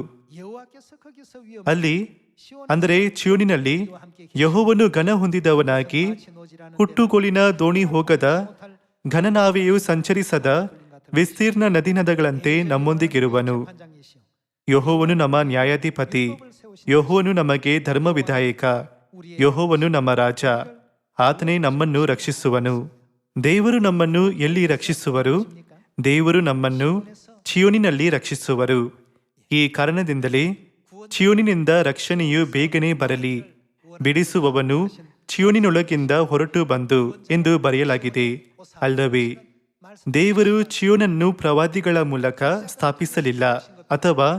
ಅಲ್ಲಿ ಅಂದರೆ ಚೀಯೋನಿನಲ್ಲಿ ಯೆಹೋವನು ಘನ ಹೊಂದಿದವನಾಗಿ ಹುಟ್ಟುಗೋಲಿನ ದೋಣಿ ಹೋಗದ ಘನನಾವೆಯು ಸಂಚರಿಸದ ವಿಸ್ತೀರ್ಣ ನದಿನದಗಳಂತೆ ನಮ್ಮೊಂದಿಗಿರುವನು. ಯೆಹೋವನು ನಮ್ಮ ನ್ಯಾಯಾಧಿಪತಿ, ಯೆಹೋವನು ನಮಗೆ ಧರ್ಮವಿಧಾಯಕ, ಯೆಹೋವನು ನಮ್ಮ ರಾಜ, ಆತನೇ ನಮ್ಮನ್ನು ರಕ್ಷಿಸುವನು. ದೇವರು ನಮ್ಮನ್ನು ಎಲ್ಲಿ ರಕ್ಷಿಸುವರು? ದೇವರು ನಮ್ಮನ್ನು ಚೀಯೋನಿನಲ್ಲಿ ರಕ್ಷಿಸುವರು. ಈ ಕಾರಣದಿಂದಲೇ ಚೀಯೋನಿನಿಂದ ರಕ್ಷಣೆಯು ಬೇಗನೆ ಬರಲಿ, ಬಿಡಿಸುವವನು ಚೀಯೋನಿನೊಳಗಿಂದ ಹೊರಟು ಬಂದು ಎಂದು ಬರೆಯಲಾಗಿದೆ ಅಲ್ಲವೇ? ದೇವರು ಚೀಯೋನನ್ನು ಪ್ರವಾದಿಗಳ ಮೂಲಕ ಸ್ಥಾಪಿಸಲಿಲ್ಲ ಅಥವಾ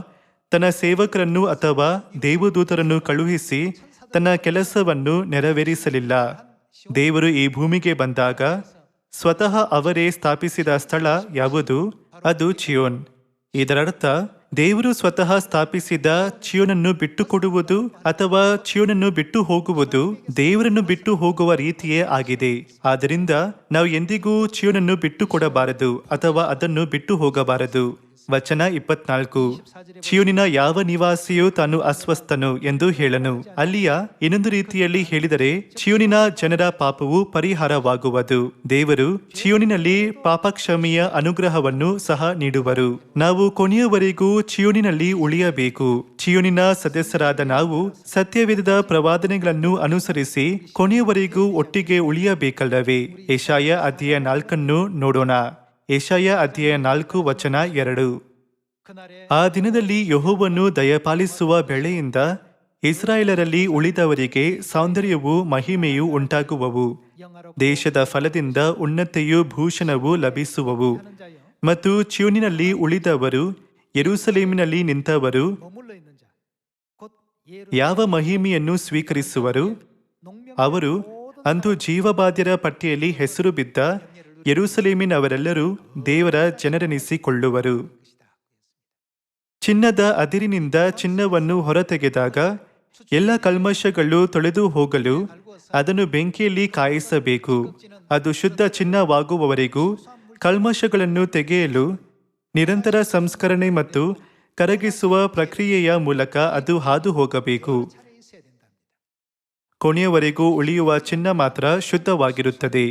ತನ್ನ ಸೇವಕರನ್ನು ಅಥವಾ ದೇವದೂತರನ್ನು ಕಳುಹಿಸಿ ತನ್ನ ಕೆಲಸವನ್ನು ನೆರವೇರಿಸಲಿಲ್ಲ. ದೇವರು ಈ ಭೂಮಿಗೆ ಬಂದಾಗ ಸ್ವತಃ ಅವರೇ ಸ್ಥಾಪಿಸಿದ ಸ್ಥಳ ಯಾವುದು? ಅದು ಚೀಯೋನ್. ಇದರರ್ಥ ದೇವರು ಸ್ವತಃ ಸ್ಥಾಪಿಸಿದ ಚೀಯೋನನ್ನು ಬಿಟ್ಟು ಕೊಡುವುದು ಅಥವಾ ಚೀಯೋನನ್ನು ಬಿಟ್ಟು ಹೋಗುವುದು ದೇವರನ್ನು ಬಿಟ್ಟು ಹೋಗುವ ರೀತಿಯೇ ಆಗಿದೆ. ಆದ್ದರಿಂದ ನಾವು ಎಂದಿಗೂ ಚೀಯೋನನ್ನು ಬಿಟ್ಟು ಕೊಡಬಾರದು ಅಥವಾ ಅದನ್ನು ಬಿಟ್ಟು ಹೋಗಬಾರದು. ವಚನ 24. ಚೀಯೋನಿನ ಯಾವ ನಿವಾಸಿಯೂ ತಾನು ಅಸ್ವಸ್ಥನು ಎಂದು ಹೇಳನು. ಅಲ್ಲಿಯ ಇನ್ನೊಂದು ರೀತಿಯಲ್ಲಿ ಹೇಳಿದರೆ ಚೀಯೋನಿನ ಜನರ ಪಾಪವು ಪರಿಹಾರವಾಗುವುದು. ದೇವರು ಚೀಯೋನಿನಲ್ಲಿ ಪಾಪಕ್ಷಮೆಯ ಅನುಗ್ರಹವನ್ನು ಸಹ ನೀಡುವರು. ನಾವು ಕೊನೆಯವರೆಗೂ ಚೀಯೋನಿನಲ್ಲಿ ಉಳಿಯಬೇಕು. ಚೀಯೋನಿನ ಸದಸ್ಯರಾದ ನಾವು ಸತ್ಯವೇದದ ಪ್ರವಾದನೆಗಳನ್ನು ಅನುಸರಿಸಿ ಕೊನೆಯವರೆಗೂ ಒಟ್ಟಿಗೆ ಉಳಿಯಬೇಕಲ್ಲವೇ? ಯೆಶಾಯ ಅಧ್ಯಾಯ 4 ನೋಡೋಣ. ಯೆಶಾಯ ಅಧ್ಯಾಯ 4 ವಚನ 2. ಆ ದಿನದಲ್ಲಿ ಯೆಹೋವನು ದಯಪಾಲಿಸುವ ಬೆಳೆಯಿಂದ ಇಸ್ರಾಯೇಲರಲ್ಲಿ ಉಳಿದವರಿಗೆ ಸೌಂದರ್ಯವೂ ಮಹಿಮೆಯೂ ಉಂಟಾಗುವವು. ದೇಶದ ಫಲದಿಂದ ಉನ್ನತಿಯೂ ಭೂಷಣವೂ ಲಭಿಸುವವು. ಮತ್ತು ಚೀಯೋನಿನಲ್ಲಿ ಉಳಿದವರು, ಯೆರೂಸಲೇಮಿನಲ್ಲಿ ನಿಂತವರು ಯಾವ ಮಹಿಮೆಯನ್ನು ಸ್ವೀಕರಿಸುವರು? ಅವರು ಅಂದು ಜೀವಬಾಧ್ಯರ ಪಟ್ಟಿಯಲ್ಲಿ ಹೆಸರು ಬಿದ್ದ ಯೆರೂಸಲೇಮಿನವರೆಲ್ಲರೂ ದೇವರ ಜನರೆನಿಸಿಕೊಳ್ಳುವರು. ಚಿನ್ನದ ಅದಿರಿನಿಂದ ಚಿನ್ನವನ್ನು ಹೊರತೆಗೆದಾಗ ಎಲ್ಲ ಕಲ್ಮಶಗಳು ತೊಳೆದು ಹೋಗಲು ಅದನ್ನು ಬೆಂಕಿಯಲ್ಲಿ ಕಾಯಿಸಬೇಕು. ಅದು ಶುದ್ಧ ಚಿನ್ನವಾಗುವವರೆಗೂ ಕಲ್ಮಶಗಳನ್ನು ತೆಗೆಯಲು ನಿರಂತರ ಸಂಸ್ಕರಣೆ ಮತ್ತು ಕರಗಿಸುವ ಪ್ರಕ್ರಿಯೆಯ ಮೂಲಕ ಅದು ಹಾದು ಹೋಗಬೇಕು. ಕೊನೆಯವರೆಗೂ ಉಳಿಯುವ ಚಿನ್ನ ಮಾತ್ರ ಶುದ್ಧವಾಗಿರುತ್ತದೆ.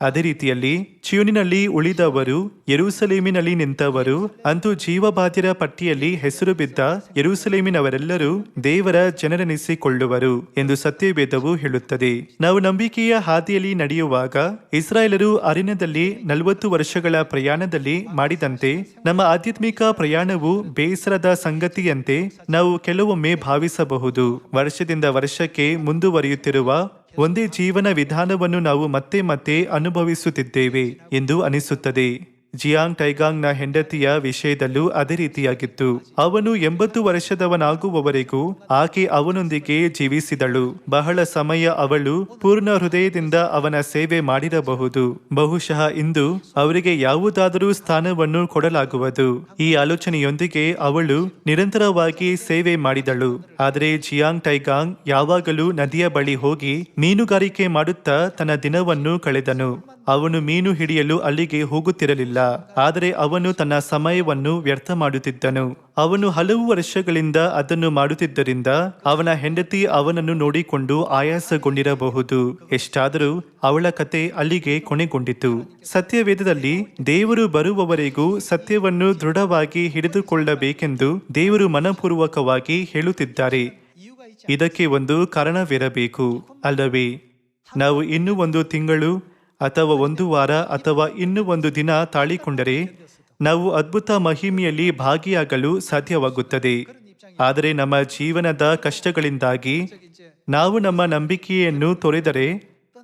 ಅದೇ ರೀತಿಯಲ್ಲಿ ಚೀಯೋನಿನಲ್ಲಿ ಉಳಿದವರು, ಯೆರೂಸಲೇಮಿನಲ್ಲಿ ನಿಂತವರು, ಅಂದು ಜೀವಬಾಧ್ಯರ ಪಟ್ಟಿಯಲ್ಲಿ ಹೆಸರು ಬಿದ್ದ ಯೆರೂಸಲೇಮಿನವರೆಲ್ಲರೂ ದೇವರ ಜನರೆನಿಸಿಕೊಳ್ಳುವರು ಎಂದು ಸತ್ಯವೇದವು ಹೇಳುತ್ತದೆ. ನಾವು ನಂಬಿಕೆಯ ಹಾದಿಯಲ್ಲಿ ನಡೆಯುವಾಗ ಇಸ್ರಾಯೇಲರು ಅರಣ್ಯದಲ್ಲಿ 40 ವರ್ಷಗಳ ಪ್ರಯಾಣದಲ್ಲಿ ಮಾಡಿದಂತೆ ನಮ್ಮ ಆಧ್ಯಾತ್ಮಿಕ ಪ್ರಯಾಣವು ಬೇಸರದ ಸಂಗತಿಯಂತೆ ನಾವು ಕೆಲವೊಮ್ಮೆ ಭಾವಿಸಬಹುದು. ವರ್ಷದಿಂದ ವರ್ಷಕ್ಕೆ ಮುಂದುವರಿಯುತ್ತಿರುವ ಒಂದೇ ಜೀವನ ವಿಧಾನವನ್ನು ನಾವು ಮತ್ತೆ ಮತ್ತೆ ಅನುಭವಿಸುತ್ತಿದ್ದೇವೆ ಎಂದು ಅನಿಸುತ್ತದೆ. ಜಿಯಾಂಗ್ ಟೈಗಾಂಗ್ನ ಹೆಂಡತಿಯ ವಿಷಯದಲ್ಲೂ ಅದೇ ರೀತಿಯಾಗಿತ್ತು. ಅವನು 80 ವರ್ಷದವನಾಗುವವರೆಗೂ ಆಕೆ ಅವನೊಂದಿಗೆ ಜೀವಿಸಿದಳು. ಬಹಳ ಸಮಯ ಅವಳು ಪೂರ್ಣ ಹೃದಯದಿಂದ ಅವನ ಸೇವೆ ಮಾಡಿರಬಹುದು. ಬಹುಶಃ ಇಂದು ಅವರಿಗೆ ಯಾವುದಾದರೂ ಸ್ಥಾನವನ್ನು ಕೊಡಲಾಗುವುದು. ಈ ಆಲೋಚನೆಯೊಂದಿಗೆ ಅವಳು ನಿರಂತರವಾಗಿ ಸೇವೆ ಮಾಡಿದಳು. ಆದರೆ ಜಿಯಾಂಗ್ ಟೈಗಾಂಗ್ ಯಾವಾಗಲೂ ನದಿಯ ಬಳಿ ಹೋಗಿ ಮೀನುಗಾರಿಕೆ ಮಾಡುತ್ತಾ ತನ್ನ ದಿನವನ್ನು ಕಳೆದನು. ಅವನು ಮೀನು ಹಿಡಿಯಲು ಅಲ್ಲಿಗೆ ಹೋಗುತ್ತಿರಲಿಲ್ಲ, ಆದರೆ ಅವನು ತನ್ನ ಸಮಯವನ್ನು ವ್ಯರ್ಥ ಮಾಡುತ್ತಿದ್ದನು. ಅವನು ಹಲವು ವರ್ಷಗಳಿಂದ ಅದನ್ನು ಮಾಡುತ್ತಿದ್ದರಿಂದ ಅವನ ಹೆಂಡತಿ ಅವನನ್ನು ನೋಡಿಕೊಂಡು ಆಯಾಸಗೊಂಡಿರಬಹುದು. ಎಷ್ಟಾದರೂ ಅವಳ ಕತೆ ಅಲ್ಲಿಗೆ ಕೊನೆಗೊಂಡಿತು. ಸತ್ಯವೇದದಲ್ಲಿ ದೇವರು ಬರುವವರೆಗೂ ಸತ್ಯವನ್ನು ದೃಢವಾಗಿ ಹಿಡಿದುಕೊಳ್ಳಬೇಕೆಂದು ದೇವರು ಮನಪೂರ್ವಕವಾಗಿ ಹೇಳುತ್ತಿದ್ದಾರೆ. ಇದಕ್ಕೆ ಒಂದು ಕಾರಣವಿರಬೇಕು ಅಲ್ಲವೇ? ನಾವು ಇನ್ನೂ 1 ತಿಂಗಳು ಅಥವಾ 1 ವಾರ ಅಥವಾ ಇನ್ನೂ 1 ದಿನ ತಾಳಿಕೊಂಡರೆ ನಾವು ಅದ್ಭುತ ಮಹಿಮೆಯಲ್ಲಿ ಭಾಗಿಯಾಗಲು ಸಾಧ್ಯವಾಗುತ್ತದೆ. ಆದರೆ ನಮ್ಮ ಜೀವನದ ಕಷ್ಟಗಳಿಂದಾಗಿ ನಾವು ನಮ್ಮ ನಂಬಿಕೆಯನ್ನು ತೊರೆದರೆ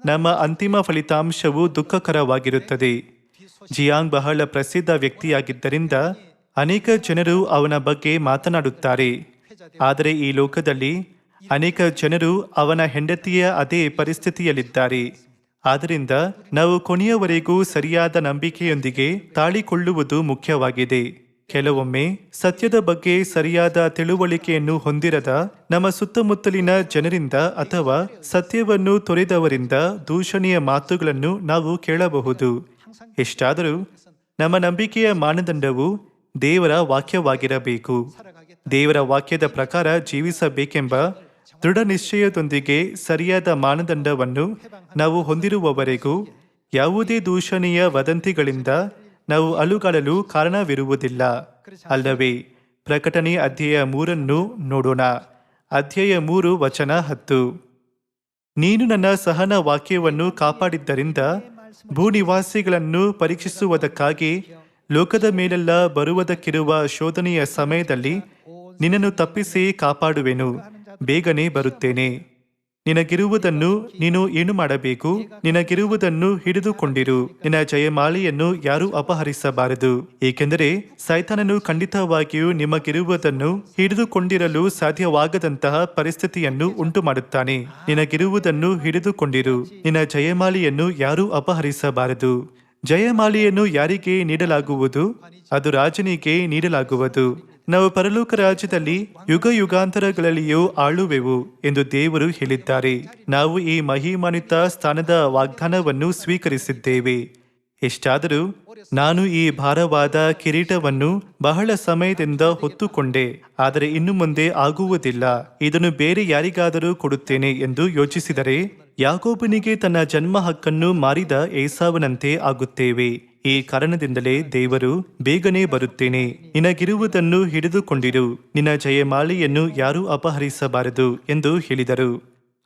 ನಮ್ಮ ಅಂತಿಮ ಫಲಿತಾಂಶವು ದುಃಖಕರವಾಗಿರುತ್ತದೆ. ಜಿಯಾಂಗ್ ಬಹಳ ಪ್ರಸಿದ್ಧ ವ್ಯಕ್ತಿಯಾಗಿದ್ದರಿಂದ ಅನೇಕ ಜನರು ಅವನ ಬಗ್ಗೆ ಮಾತನಾಡುತ್ತಾರೆ. ಆದರೆ ಈ ಲೋಕದಲ್ಲಿ ಅನೇಕ ಜನರು ಅವನ ಹೆಂಡತಿಯ ಅದೇ ಪರಿಸ್ಥಿತಿಯಲ್ಲಿದ್ದಾರೆ. ಆದ್ದರಿಂದ ನಾವು ಕೊನೆಯವರೆಗೂ ಸರಿಯಾದ ನಂಬಿಕೆಯೊಂದಿಗೆ ತಾಳಿಕೊಳ್ಳುವುದು ಮುಖ್ಯವಾಗಿದೆ. ಕೆಲವೊಮ್ಮೆ ಸತ್ಯದ ಬಗ್ಗೆ ಸರಿಯಾದ ತಿಳುವಳಿಕೆಯನ್ನು ಹೊಂದಿರದ ನಮ್ಮ ಸುತ್ತಮುತ್ತಲಿನ ಜನರಿಂದ ಅಥವಾ ಸತ್ಯವನ್ನು ತೊರೆದವರಿಂದ ದೂಷಣೆಯ ಮಾತುಗಳನ್ನು ನಾವು ಕೇಳಬಹುದು. ಎಷ್ಟಾದರೂ ನಮ್ಮ ನಂಬಿಕೆಯ ಮಾನದಂಡವು ದೇವರ ವಾಕ್ಯವಾಗಿರಬೇಕು. ದೇವರ ವಾಕ್ಯದ ಪ್ರಕಾರ ಜೀವಿಸಬೇಕೆಂಬ ದೃಢ ನಿಶ್ಚಯದೊಂದಿಗೆ ಸರಿಯಾದ ಮಾನದಂಡವನ್ನು ನಾವು ಹೊಂದಿರುವವರೆಗೂ ಯಾವುದೇ ದೂಷಣೆಯ ವದಂತಿಗಳಿಂದ ನಾವು ಅಲುಗಾಡಲು ಕಾರಣವಿರುವುದಿಲ್ಲ ಅಲ್ಲವೇ? ಪ್ರಕಟಣೆ ಅಧ್ಯಾಯ 3 ನೋಡೋಣ. ಅಧ್ಯಾಯ 3 ವಚನ 10. ನೀನು ನನ್ನ ಸಹನ ವಾಕ್ಯವನ್ನು ಕಾಪಾಡಿದ್ದರಿಂದ ಭೂನಿವಾಸಿಗಳನ್ನು ಪರೀಕ್ಷಿಸುವುದಕ್ಕಾಗಿ ಲೋಕದ ಮೇಲೆಲ್ಲ ಬರುವುದಕ್ಕಿರುವ ಶೋಧನೆಯ ಸಮಯದಲ್ಲಿ ನಿನ್ನನ್ನು ತಪ್ಪಿಸಿ ಕಾಪಾಡುವೆನು. ಬೇಗನೆ ಬರುತ್ತೇನೆ. ನಿನಗಿರುವುದನ್ನು ನೀನು ಏನು ಮಾಡಬೇಕು? ನಿನಗಿರುವುದನ್ನು ಹಿಡಿದುಕೊಂಡಿರು. ನಿನ್ನ ಜಯಮಾಲೆಯನ್ನು ಯಾರೂ ಅಪಹರಿಸಬಾರದು. ಏಕೆಂದರೆ ಸೈತಾನನು ಖಂಡಿತವಾಗಿಯೂ ನಿಮಗಿರುವುದನ್ನು ಹಿಡಿದುಕೊಂಡಿರಲು ಸಾಧ್ಯವಾಗದಂತಹ ಪರಿಸ್ಥಿತಿಯನ್ನು ಉಂಟು ಮಾಡುತ್ತಾನೆ. ನಿನಗಿರುವುದನ್ನು ಹಿಡಿದುಕೊಂಡಿರು. ನಿನ್ನ ಜಯಮಾಲೆಯನ್ನು ಯಾರೂ ಅಪಹರಿಸಬಾರದು. ಜಯಮಾಲೆಯನ್ನು ಯಾರಿಗೆ ನೀಡಲಾಗುವುದು? ಅದು ರಾಜನಿಗೆ ನೀಡಲಾಗುವುದು. ನಾವು ಪರಲೋಕ ರಾಜ್ಯದಲ್ಲಿ ಯುಗ ಯುಗಾಂತರಗಳಲ್ಲಿಯೂ ಆಳುವೆವು ಎಂದು ದೇವರು ಹೇಳಿದ್ದಾರೆ. ನಾವು ಈ ಮಹಿಮಾನ್ವಿತ ಸ್ಥಾನದ ವಾಗ್ದಾನವನ್ನು ಸ್ವೀಕರಿಸಿದ್ದೇವೆ. ಎಷ್ಟಾದರೂ ನಾನು ಈ ಭಾರವಾದ ಕಿರೀಟವನ್ನು ಬಹಳ ಸಮಯದಿಂದ ಹೊತ್ತುಕೊಂಡೆ, ಆದರೆ ಇನ್ನು ಮುಂದೆ ಆಗುವುದಿಲ್ಲ. ಇದನ್ನು ಬೇರೆ ಯಾರಿಗಾದರೂ ಕೊಡುತ್ತೇನೆ ಎಂದು ಯೋಚಿಸಿದರೆ ಯಾಕೋಬನಿಗೆ ತನ್ನ ಜನ್ಮ ಹಕ್ಕನ್ನು ಮಾರಿದ ಏಸಾವನಂತೆ ಆಗುತ್ತೇವೆ. ಈ ಕಾರಣದಿಂದಲೇ ದೇವರು ಬೇಗನೆ ಬರುತ್ತೇನೆ, ನಿನಗಿರುವುದನ್ನು ಹಿಡಿದುಕೊಂಡಿರು, ನಿನ್ನ ಜಯಮಾಲೆಯನ್ನು ಯಾರೂ ಅಪಹರಿಸಬಾರದು ಎಂದು ಹೇಳಿದರು.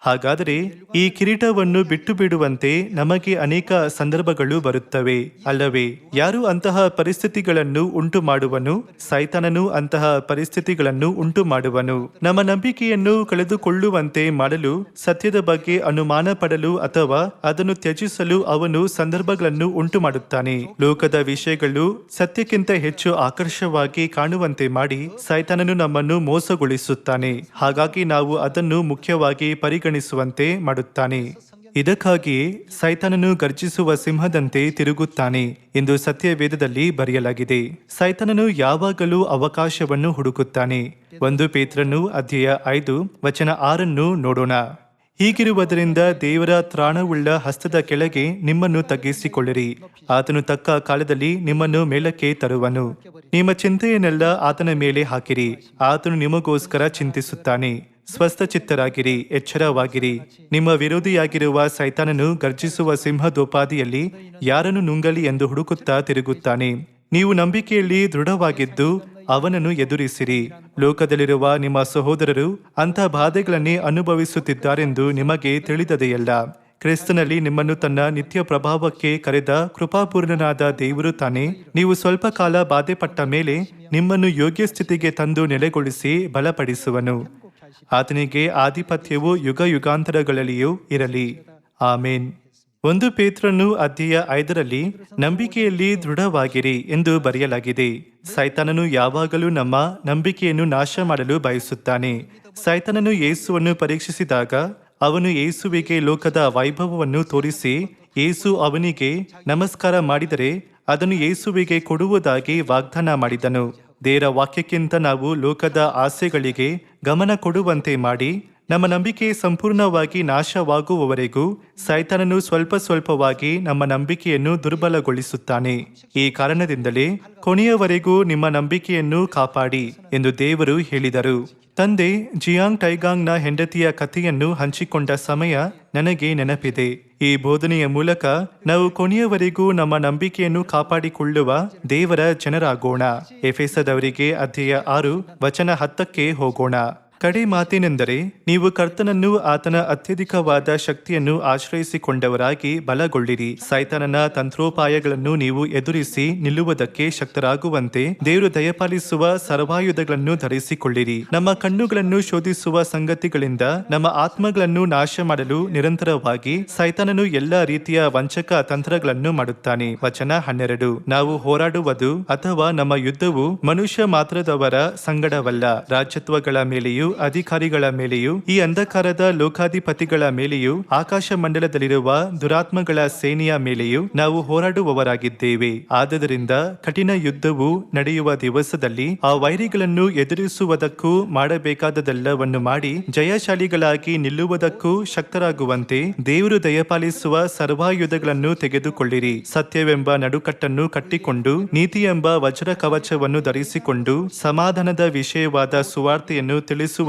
ಹಾಗಾದರೆ ಈ ಕಿರೀಟವನ್ನು ಬಿಟ್ಟು ಬಿಡುವಂತೆ ನಮಗೆ ಅನೇಕ ಸಂದರ್ಭಗಳು ಬರುತ್ತವೆ ಅಲ್ಲವೇ? ಯಾರು ಅಂತಹ ಪರಿಸ್ಥಿತಿಗಳನ್ನು ಉಂಟು ಮಾಡುವನು? ಸೈತಾನನು ಅಂತಹ ಪರಿಸ್ಥಿತಿಗಳನ್ನು ಉಂಟು ಮಾಡುವನು. ನಮ್ಮ ನಂಬಿಕೆಯನ್ನು ಕಳೆದುಕೊಳ್ಳುವಂತೆ ಮಾಡಲು, ಸತ್ಯದ ಬಗ್ಗೆ ಅನುಮಾನ ಪಡಲು ಅಥವಾ ಅದನ್ನು ತ್ಯಜಿಸಲು ಅವನು ಸಂದರ್ಭಗಳನ್ನು ಉಂಟು ಮಾಡುತ್ತಾನೆ. ಲೋಕದ ವಿಷಯಗಳು ಸತ್ಯಕ್ಕಿಂತ ಹೆಚ್ಚು ಆಕರ್ಷವಾಗಿ ಕಾಣುವಂತೆ ಮಾಡಿ ಸೈತಾನನು ನಮ್ಮನ್ನು ಮೋಸಗೊಳಿಸುತ್ತಾನೆ. ಹಾಗಾಗಿ ನಾವು ಅದನ್ನು ಮುಖ್ಯವಾಗಿ ಪರಿಗಣಿಸುವಂತೆ ಮಾಡುತ್ತಾನೆ. ಇದಕ್ಕಾಗಿಯೇ ಸೈತಾನನು ಗರ್ಜಿಸುವ ಸಿಂಹದಂತೆ ತಿರುಗುತ್ತಾನೆ ಎಂದು ಸತ್ಯವೇದದಲ್ಲಿ ಬರೆಯಲಾಗಿದೆ. ಸೈತಾನನು ಯಾವಾಗಲೂ ಅವಕಾಶವನ್ನು ಹುಡುಕುತ್ತಾನೆ. 1 ಪೇತ್ರನು ಅಧ್ಯಾಯ 5 ವಚನ 6 ನೋಡೋಣ. ಹೀಗಿರುವುದರಿಂದ ದೇವರ ತ್ರಾಣವುಳ್ಳ ಹಸ್ತದ ಕೆಳಗೆ ನಿಮ್ಮನ್ನು ತಗ್ಗಿಸಿಕೊಳ್ಳಿರಿ. ಆತನು ತಕ್ಕ ಕಾಲದಲ್ಲಿ ನಿಮ್ಮನ್ನು ಮೇಲಕ್ಕೆ ತರುವನು. ನಿಮ್ಮ ಚಿಂತೆಯನ್ನೆಲ್ಲ ಆತನ ಮೇಲೆ ಹಾಕಿರಿ. ಆತನು ನಿಮಗೋಸ್ಕರ ಚಿಂತಿಸುತ್ತಾನೆ. ಸ್ವಸ್ಥಚಿತ್ತರಾಗಿರಿ, ಎಚ್ಚರವಾಗಿರಿ. ನಿಮ್ಮ ವಿರೋಧಿಯಾಗಿರುವ ಸೈತಾನನು ಗರ್ಜಿಸುವ ಸಿಂಹದೋಪಾದಿಯಲ್ಲಿ ಯಾರನ್ನು ನುಂಗಲಿ ಎಂದು ಹುಡುಕುತ್ತಾ ತಿರುಗುತ್ತಾನೆ. ನೀವು ನಂಬಿಕೆಯಲ್ಲಿ ದೃಢವಾಗಿದ್ದು ಅವನನ್ನು ಎದುರಿಸಿರಿ. ಲೋಕದಲ್ಲಿರುವ ನಿಮ್ಮ ಸಹೋದರರು ಅಂಥ ಬಾಧೆಗಳನ್ನೇ ಅನುಭವಿಸುತ್ತಿದ್ದಾರೆಂದು ನಿಮಗೆ ತಿಳಿದದೆಯಲ್ಲ. ಕ್ರಿಸ್ತನಲ್ಲಿ ನಿಮ್ಮನ್ನು ತನ್ನ ನಿತ್ಯ ಪ್ರಭಾವಕ್ಕೆ ಕರೆದ ಕೃಪಾಪೂರ್ಣನಾದ ದೇವರು ತಾನೇ ನೀವು ಸ್ವಲ್ಪ ಕಾಲ ಬಾಧೆಪಟ್ಟ ಮೇಲೆ ನಿಮ್ಮನ್ನು ಯೋಗ್ಯ ಸ್ಥಿತಿಗೆ ತಂದು ನೆಲೆಗೊಳಿಸಿ ಬಲಪಡಿಸುವನು. ಆತನಿಗೆ ಆಧಿಪತ್ಯವು ಯುಗ ಯುಗಾಂತರಗಳಲ್ಲಿಯೂ ಇರಲಿ. ಆಮೇನ್. 1 ಪೇತ್ರನು ಅಧ್ಯಾಯ 5 ನಂಬಿಕೆಯಲ್ಲಿ ದೃಢವಾಗಿರಿ ಎಂದು ಬರೆಯಲಾಗಿದೆ. ಸೈತಾನನು ಯಾವಾಗಲೂ ನಮ್ಮ ನಂಬಿಕೆಯನ್ನು ನಾಶ ಮಾಡಲು ಬಯಸುತ್ತಾನೆ. ಸೈತಾನನು ಯೇಸುವನ್ನು ಪರೀಕ್ಷಿಸಿದಾಗ ಅವನು ಯೇಸುವಿಗೆ ಲೋಕದ ವೈಭವವನ್ನು ತೋರಿಸಿ ಯೇಸು ಅವನಿಗೆ ನಮಸ್ಕಾರ ಮಾಡಿದರೆ ಅದನ್ನು ಯೇಸುವಿಗೆ ಕೊಡುವುದಾಗಿ ವಾಗ್ದಾನ ಮಾಡಿದನು. ದೇವರ ವಾಕ್ಯಕ್ಕಿಂತ ನಾವು ಲೋಕದ ಆಸೆಗಳಿಗೆ ಗಮನ ಕೊಡುವಂತೆ ಮಾಡಿ ನಮ್ಮ ನಂಬಿಕೆ ಸಂಪೂರ್ಣವಾಗಿ ನಾಶವಾಗುವವರೆಗೂ ಸೈತಾನನು ಸ್ವಲ್ಪ ಸ್ವಲ್ಪವಾಗಿ ನಮ್ಮ ನಂಬಿಕೆಯನ್ನು ದುರ್ಬಲಗೊಳಿಸುತ್ತಾನೆ. ಈ ಕಾರಣದಿಂದಲೇ ಕೊನೆಯವರೆಗೂ ನಿಮ್ಮ ನಂಬಿಕೆಯನ್ನು ಕಾಪಾಡಿ ಎಂದು ದೇವರು ಹೇಳಿದರು. ತಂದೆ ಜಿಯಾಂಗ್ ಟೈಗಾಂಗ್ನ ಹೆಂಡತಿಯ ಕಥೆಯನ್ನು ಹಂಚಿಕೊಂಡ ಸಮಯ ನನಗೆ ನೆನಪಿದೆ. ಈ ಬೋಧನೆಯ ಮೂಲಕ ನಾವು ಕೊನೆಯವರೆಗೂ ನಮ್ಮ ನಂಬಿಕೆಯನ್ನು ಕಾಪಾಡಿಕೊಳ್ಳುವ ದೇವರ ಜನರಾಗೋಣ. ಎಫೆಸದವರಿಗೆ ಅಧ್ಯಾಯ 6 ವಚನ 10ಕ್ಕೆ ಹೋಗೋಣ. ಕಡೆ ಮಾತೇನೆಂದರೆ, ನೀವು ಕರ್ತನನ್ನು ಆತನ ಅತ್ಯಧಿಕವಾದ ಶಕ್ತಿಯನ್ನು ಆಶ್ರಯಿಸಿಕೊಂಡವರಾಗಿ ಬಲಗೊಳ್ಳಿರಿ. ಸೈತಾನನ ತಂತ್ರೋಪಾಯಗಳನ್ನು ನೀವು ಎದುರಿಸಿ ನಿಲ್ಲುವುದಕ್ಕೆ ಶಕ್ತರಾಗುವಂತೆ ದೇವರು ದಯಪಾಲಿಸುವ ಸರ್ವಾಯುಧಗಳನ್ನು ಧರಿಸಿಕೊಳ್ಳಿರಿ. ನಮ್ಮ ಕಣ್ಣುಗಳನ್ನು ಶೋಧಿಸುವ ಸಂಗತಿಗಳಿಂದ ನಮ್ಮ ಆತ್ಮಗಳನ್ನು ನಾಶ ಮಾಡಲು ನಿರಂತರವಾಗಿ ಸೈತಾನನು ಎಲ್ಲಾ ರೀತಿಯ ವಂಚಕ ತಂತ್ರಗಳನ್ನು ಮಾಡುತ್ತಾನೆ. ವಚನ 12. ನಾವು ಹೋರಾಡುವುದು ಅಥವಾ ನಮ್ಮ ಯುದ್ಧವು ಮನುಷ್ಯ ಮಾತ್ರದವರ ಸಂಗಡವಲ್ಲ, ರಾಜ್ಯತ್ವಗಳ ಮೇಲೆಯೂ ಅಧಿಕಾರಿಗಳ ಮೇಲೆಯೂ ಈ ಅಂಧಕಾರದ ಲೋಕಾಧಿಪತಿಗಳ ಮೇಲೆಯೂ ಆಕಾಶ ಮಂಡಲದಲ್ಲಿರುವ ದುರಾತ್ಮಗಳ ಸೇನೆಯ ಮೇಲೆಯೂ ನಾವು ಹೋರಾಡುವವರಾಗಿದ್ದೇವೆ. ಆದುದರಿಂದ ಕಠಿಣ ಯುದ್ಧವು ನಡೆಯುವ ದಿವಸದಲ್ಲಿ ಆ ವೈರಿಗಳನ್ನು ಎದುರಿಸುವುದಕ್ಕೂ ಮಾಡಬೇಕಾದದೆಲ್ಲವನ್ನು ಮಾಡಿ ಜಯಶಾಲಿಗಳಾಗಿ ನಿಲ್ಲುವುದಕ್ಕೂ ಶಕ್ತರಾಗುವಂತೆ ದೇವರು ದಯಪಾಲಿಸುವ ಸರ್ವಾಯುಧಗಳನ್ನು ತೆಗೆದುಕೊಳ್ಳಿರಿ. ಸತ್ಯವೆಂಬ ನಡುಕಟ್ಟನ್ನು ಕಟ್ಟಿಕೊಂಡು ನೀತಿಯೆಂಬ ವಜ್ರ ಕವಚವನ್ನು ಧರಿಸಿಕೊಂಡು ಸಮಾಧಾನದ ವಿಷಯವಾದ ಸುವಾರ್ತೆಯನ್ನು ತಿಳಿಸುವುದರಲ್ಲಿ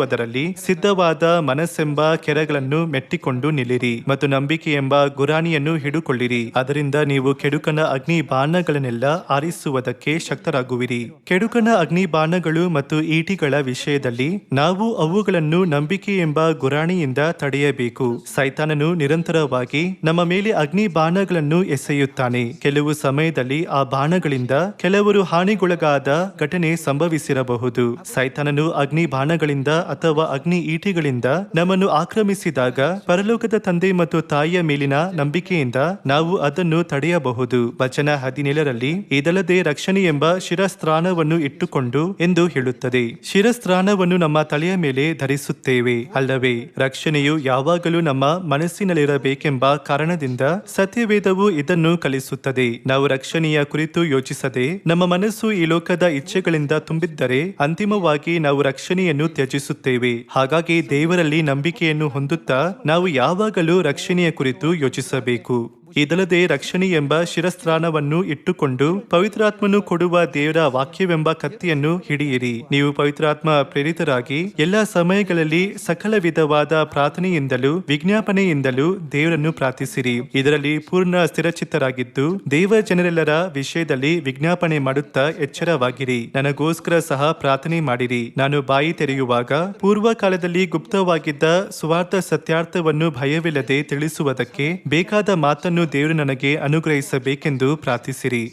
ಸಿದ್ಧವಾದ ಮನಸ್ಸೆಂಬ ಕೆರಗಳನ್ನು ಮೆಟ್ಟಿಕೊಂಡು ನಿಲ್ಲಿರಿ ಮತ್ತು ನಂಬಿಕೆ ಎಂಬ ಗುರಾಣಿಯನ್ನು ಹಿಡುಕೊಳ್ಳಿರಿ. ಅದರಿಂದ ನೀವು ಕೆಡುಕನ ಅಗ್ನಿ ಬಾಣಗಳನ್ನೆಲ್ಲ ಆರಿಸುವುದಕ್ಕೆ ಶಕ್ತರಾಗುವಿರಿ. ಕೆಡುಕನ ಅಗ್ನಿ ಬಾಣಗಳು ಮತ್ತು ಈಟಿಗಳ ವಿಷಯದಲ್ಲಿ ನಾವು ಅವುಗಳನ್ನು ನಂಬಿಕೆ ಎಂಬ ಗುರಾಣಿಯಿಂದ ತಡೆಯಬೇಕು. ಸೈತಾನನು ನಿರಂತರವಾಗಿ ನಮ್ಮ ಮೇಲೆ ಅಗ್ನಿ ಬಾಣಗಳನ್ನು ಎಸೆಯುತ್ತಾನೆ. ಕೆಲವು ಸಮಯದಲ್ಲಿ ಆ ಬಾಣಗಳಿಂದ ಕೆಲವರು ಹಾನಿಗೊಳಗಾದ ಘಟನೆ ಸಂಭವಿಸಿರಬಹುದು. ಸೈತಾನನು ಅಗ್ನಿ ಬಾಣಗಳಿಂದ ಅಥವಾ ಅಗ್ನಿ ಈಟಿಗಳಿಂದ ನಮ್ಮನ್ನು ಆಕ್ರಮಿಸಿದಾಗ ಪರಲೋಕದ ತಂದೆ ಮತ್ತು ತಾಯಿಯ ಮೇಲಿನ ನಂಬಿಕೆಯಿಂದ ನಾವು ಅದನ್ನು ತಡೆಯಬಹುದು. ವಚನ 17ರಲ್ಲಿ ಇದಲ್ಲದೆ ರಕ್ಷಣೆ ಎಂಬ ಶಿರಸ್ತ್ರಾಣವನ್ನು ಇಟ್ಟುಕೊಂಡು ಎಂದು ಹೇಳುತ್ತದೆ. ಶಿರಸ್ತ್ರಾಣವನ್ನು ನಮ್ಮ ತಲೆಯ ಮೇಲೆ ಧರಿಸುತ್ತೇವೆ ಅಲ್ಲವೇ? ರಕ್ಷಣೆಯು ಯಾವಾಗಲೂ ನಮ್ಮ ಮನಸ್ಸಿನಲ್ಲಿರಬೇಕೆಂಬ ಕಾರಣದಿಂದ ಸತ್ಯವೇದವು ಇದನ್ನು ಕಲಿಸುತ್ತದೆ. ನಾವು ರಕ್ಷಣೆಯ ಕುರಿತು ಯೋಚಿಸದೆ ನಮ್ಮ ಮನಸ್ಸು ಈ ಲೋಕದ ಇಚ್ಛೆಗಳಿಂದ ತುಂಬಿದ್ದರೆ ಅಂತಿಮವಾಗಿ ನಾವು ರಕ್ಷಣೆಯನ್ನು ತ್ಯಜಿಸುತ್ತೇವೆ. ಹಾಗಾಗಿ ದೇವರಲ್ಲಿ ನಂಬಿಕೆಯನ್ನು ಹೊಂದುತ್ತಾ ನಾವು ಯಾವಾಗಲೂ ರಕ್ಷಣೆಯ ಕುರಿತು ಯೋಚಿಸಬೇಕು. ಇದಲ್ಲದೆ ರಕ್ಷಣೆ ಎಂಬ ಶಿರಸ್ತ್ರಾಣವನ್ನು ಇಟ್ಟುಕೊಂಡು ಪವಿತ್ರಾತ್ಮನು ಕೊಡುವ ದೇವರ ವಾಕ್ಯವೆಂಬ ಕತ್ತಿಯನ್ನು ಹಿಡಿಯಿರಿ. ನೀವು ಪವಿತ್ರಾತ್ಮ ಪ್ರೇರಿತರಾಗಿ ಎಲ್ಲ ಸಮಯಗಳಲ್ಲಿ ಸಕಲ ವಿಧವಾದ ಪ್ರಾರ್ಥನೆಯಿಂದಲೂ ವಿಜ್ಞಾಪನೆಯಿಂದಲೂ ದೇವರನ್ನು ಪ್ರಾರ್ಥಿಸಿರಿ. ಇದರಲ್ಲಿ ಪೂರ್ಣ ಸ್ಥಿರಚಿತ್ತರಾಗಿದ್ದು ದೇವ ಜನರೆಲ್ಲರ ವಿಷಯದಲ್ಲಿ ವಿಜ್ಞಾಪನೆ ಮಾಡುತ್ತಾ ಎಚ್ಚರವಾಗಿರಿ. ನನಗೋಸ್ಕರ ಸಹ ಪ್ರಾರ್ಥನೆ ಮಾಡಿರಿ. ನಾನು ಬಾಯಿ ತೆರೆಯುವಾಗ ಪೂರ್ವ ಕಾಲದಲ್ಲಿ ಗುಪ್ತವಾಗಿದ್ದ ಸುವಾರ್ಥ ಸತ್ಯಾರ್ಥವನ್ನು ಭಯವಿಲ್ಲದೆ ತಿಳಿಸುವುದಕ್ಕೆ ಬೇಕಾದ ಮಾತನ್ನು ದೇವರು ನನಗೆ ಅನುಗ್ರಹಿಸಬೇಕೆಂದು ಪ್ರಾರ್ಥಿಸಿರಿ.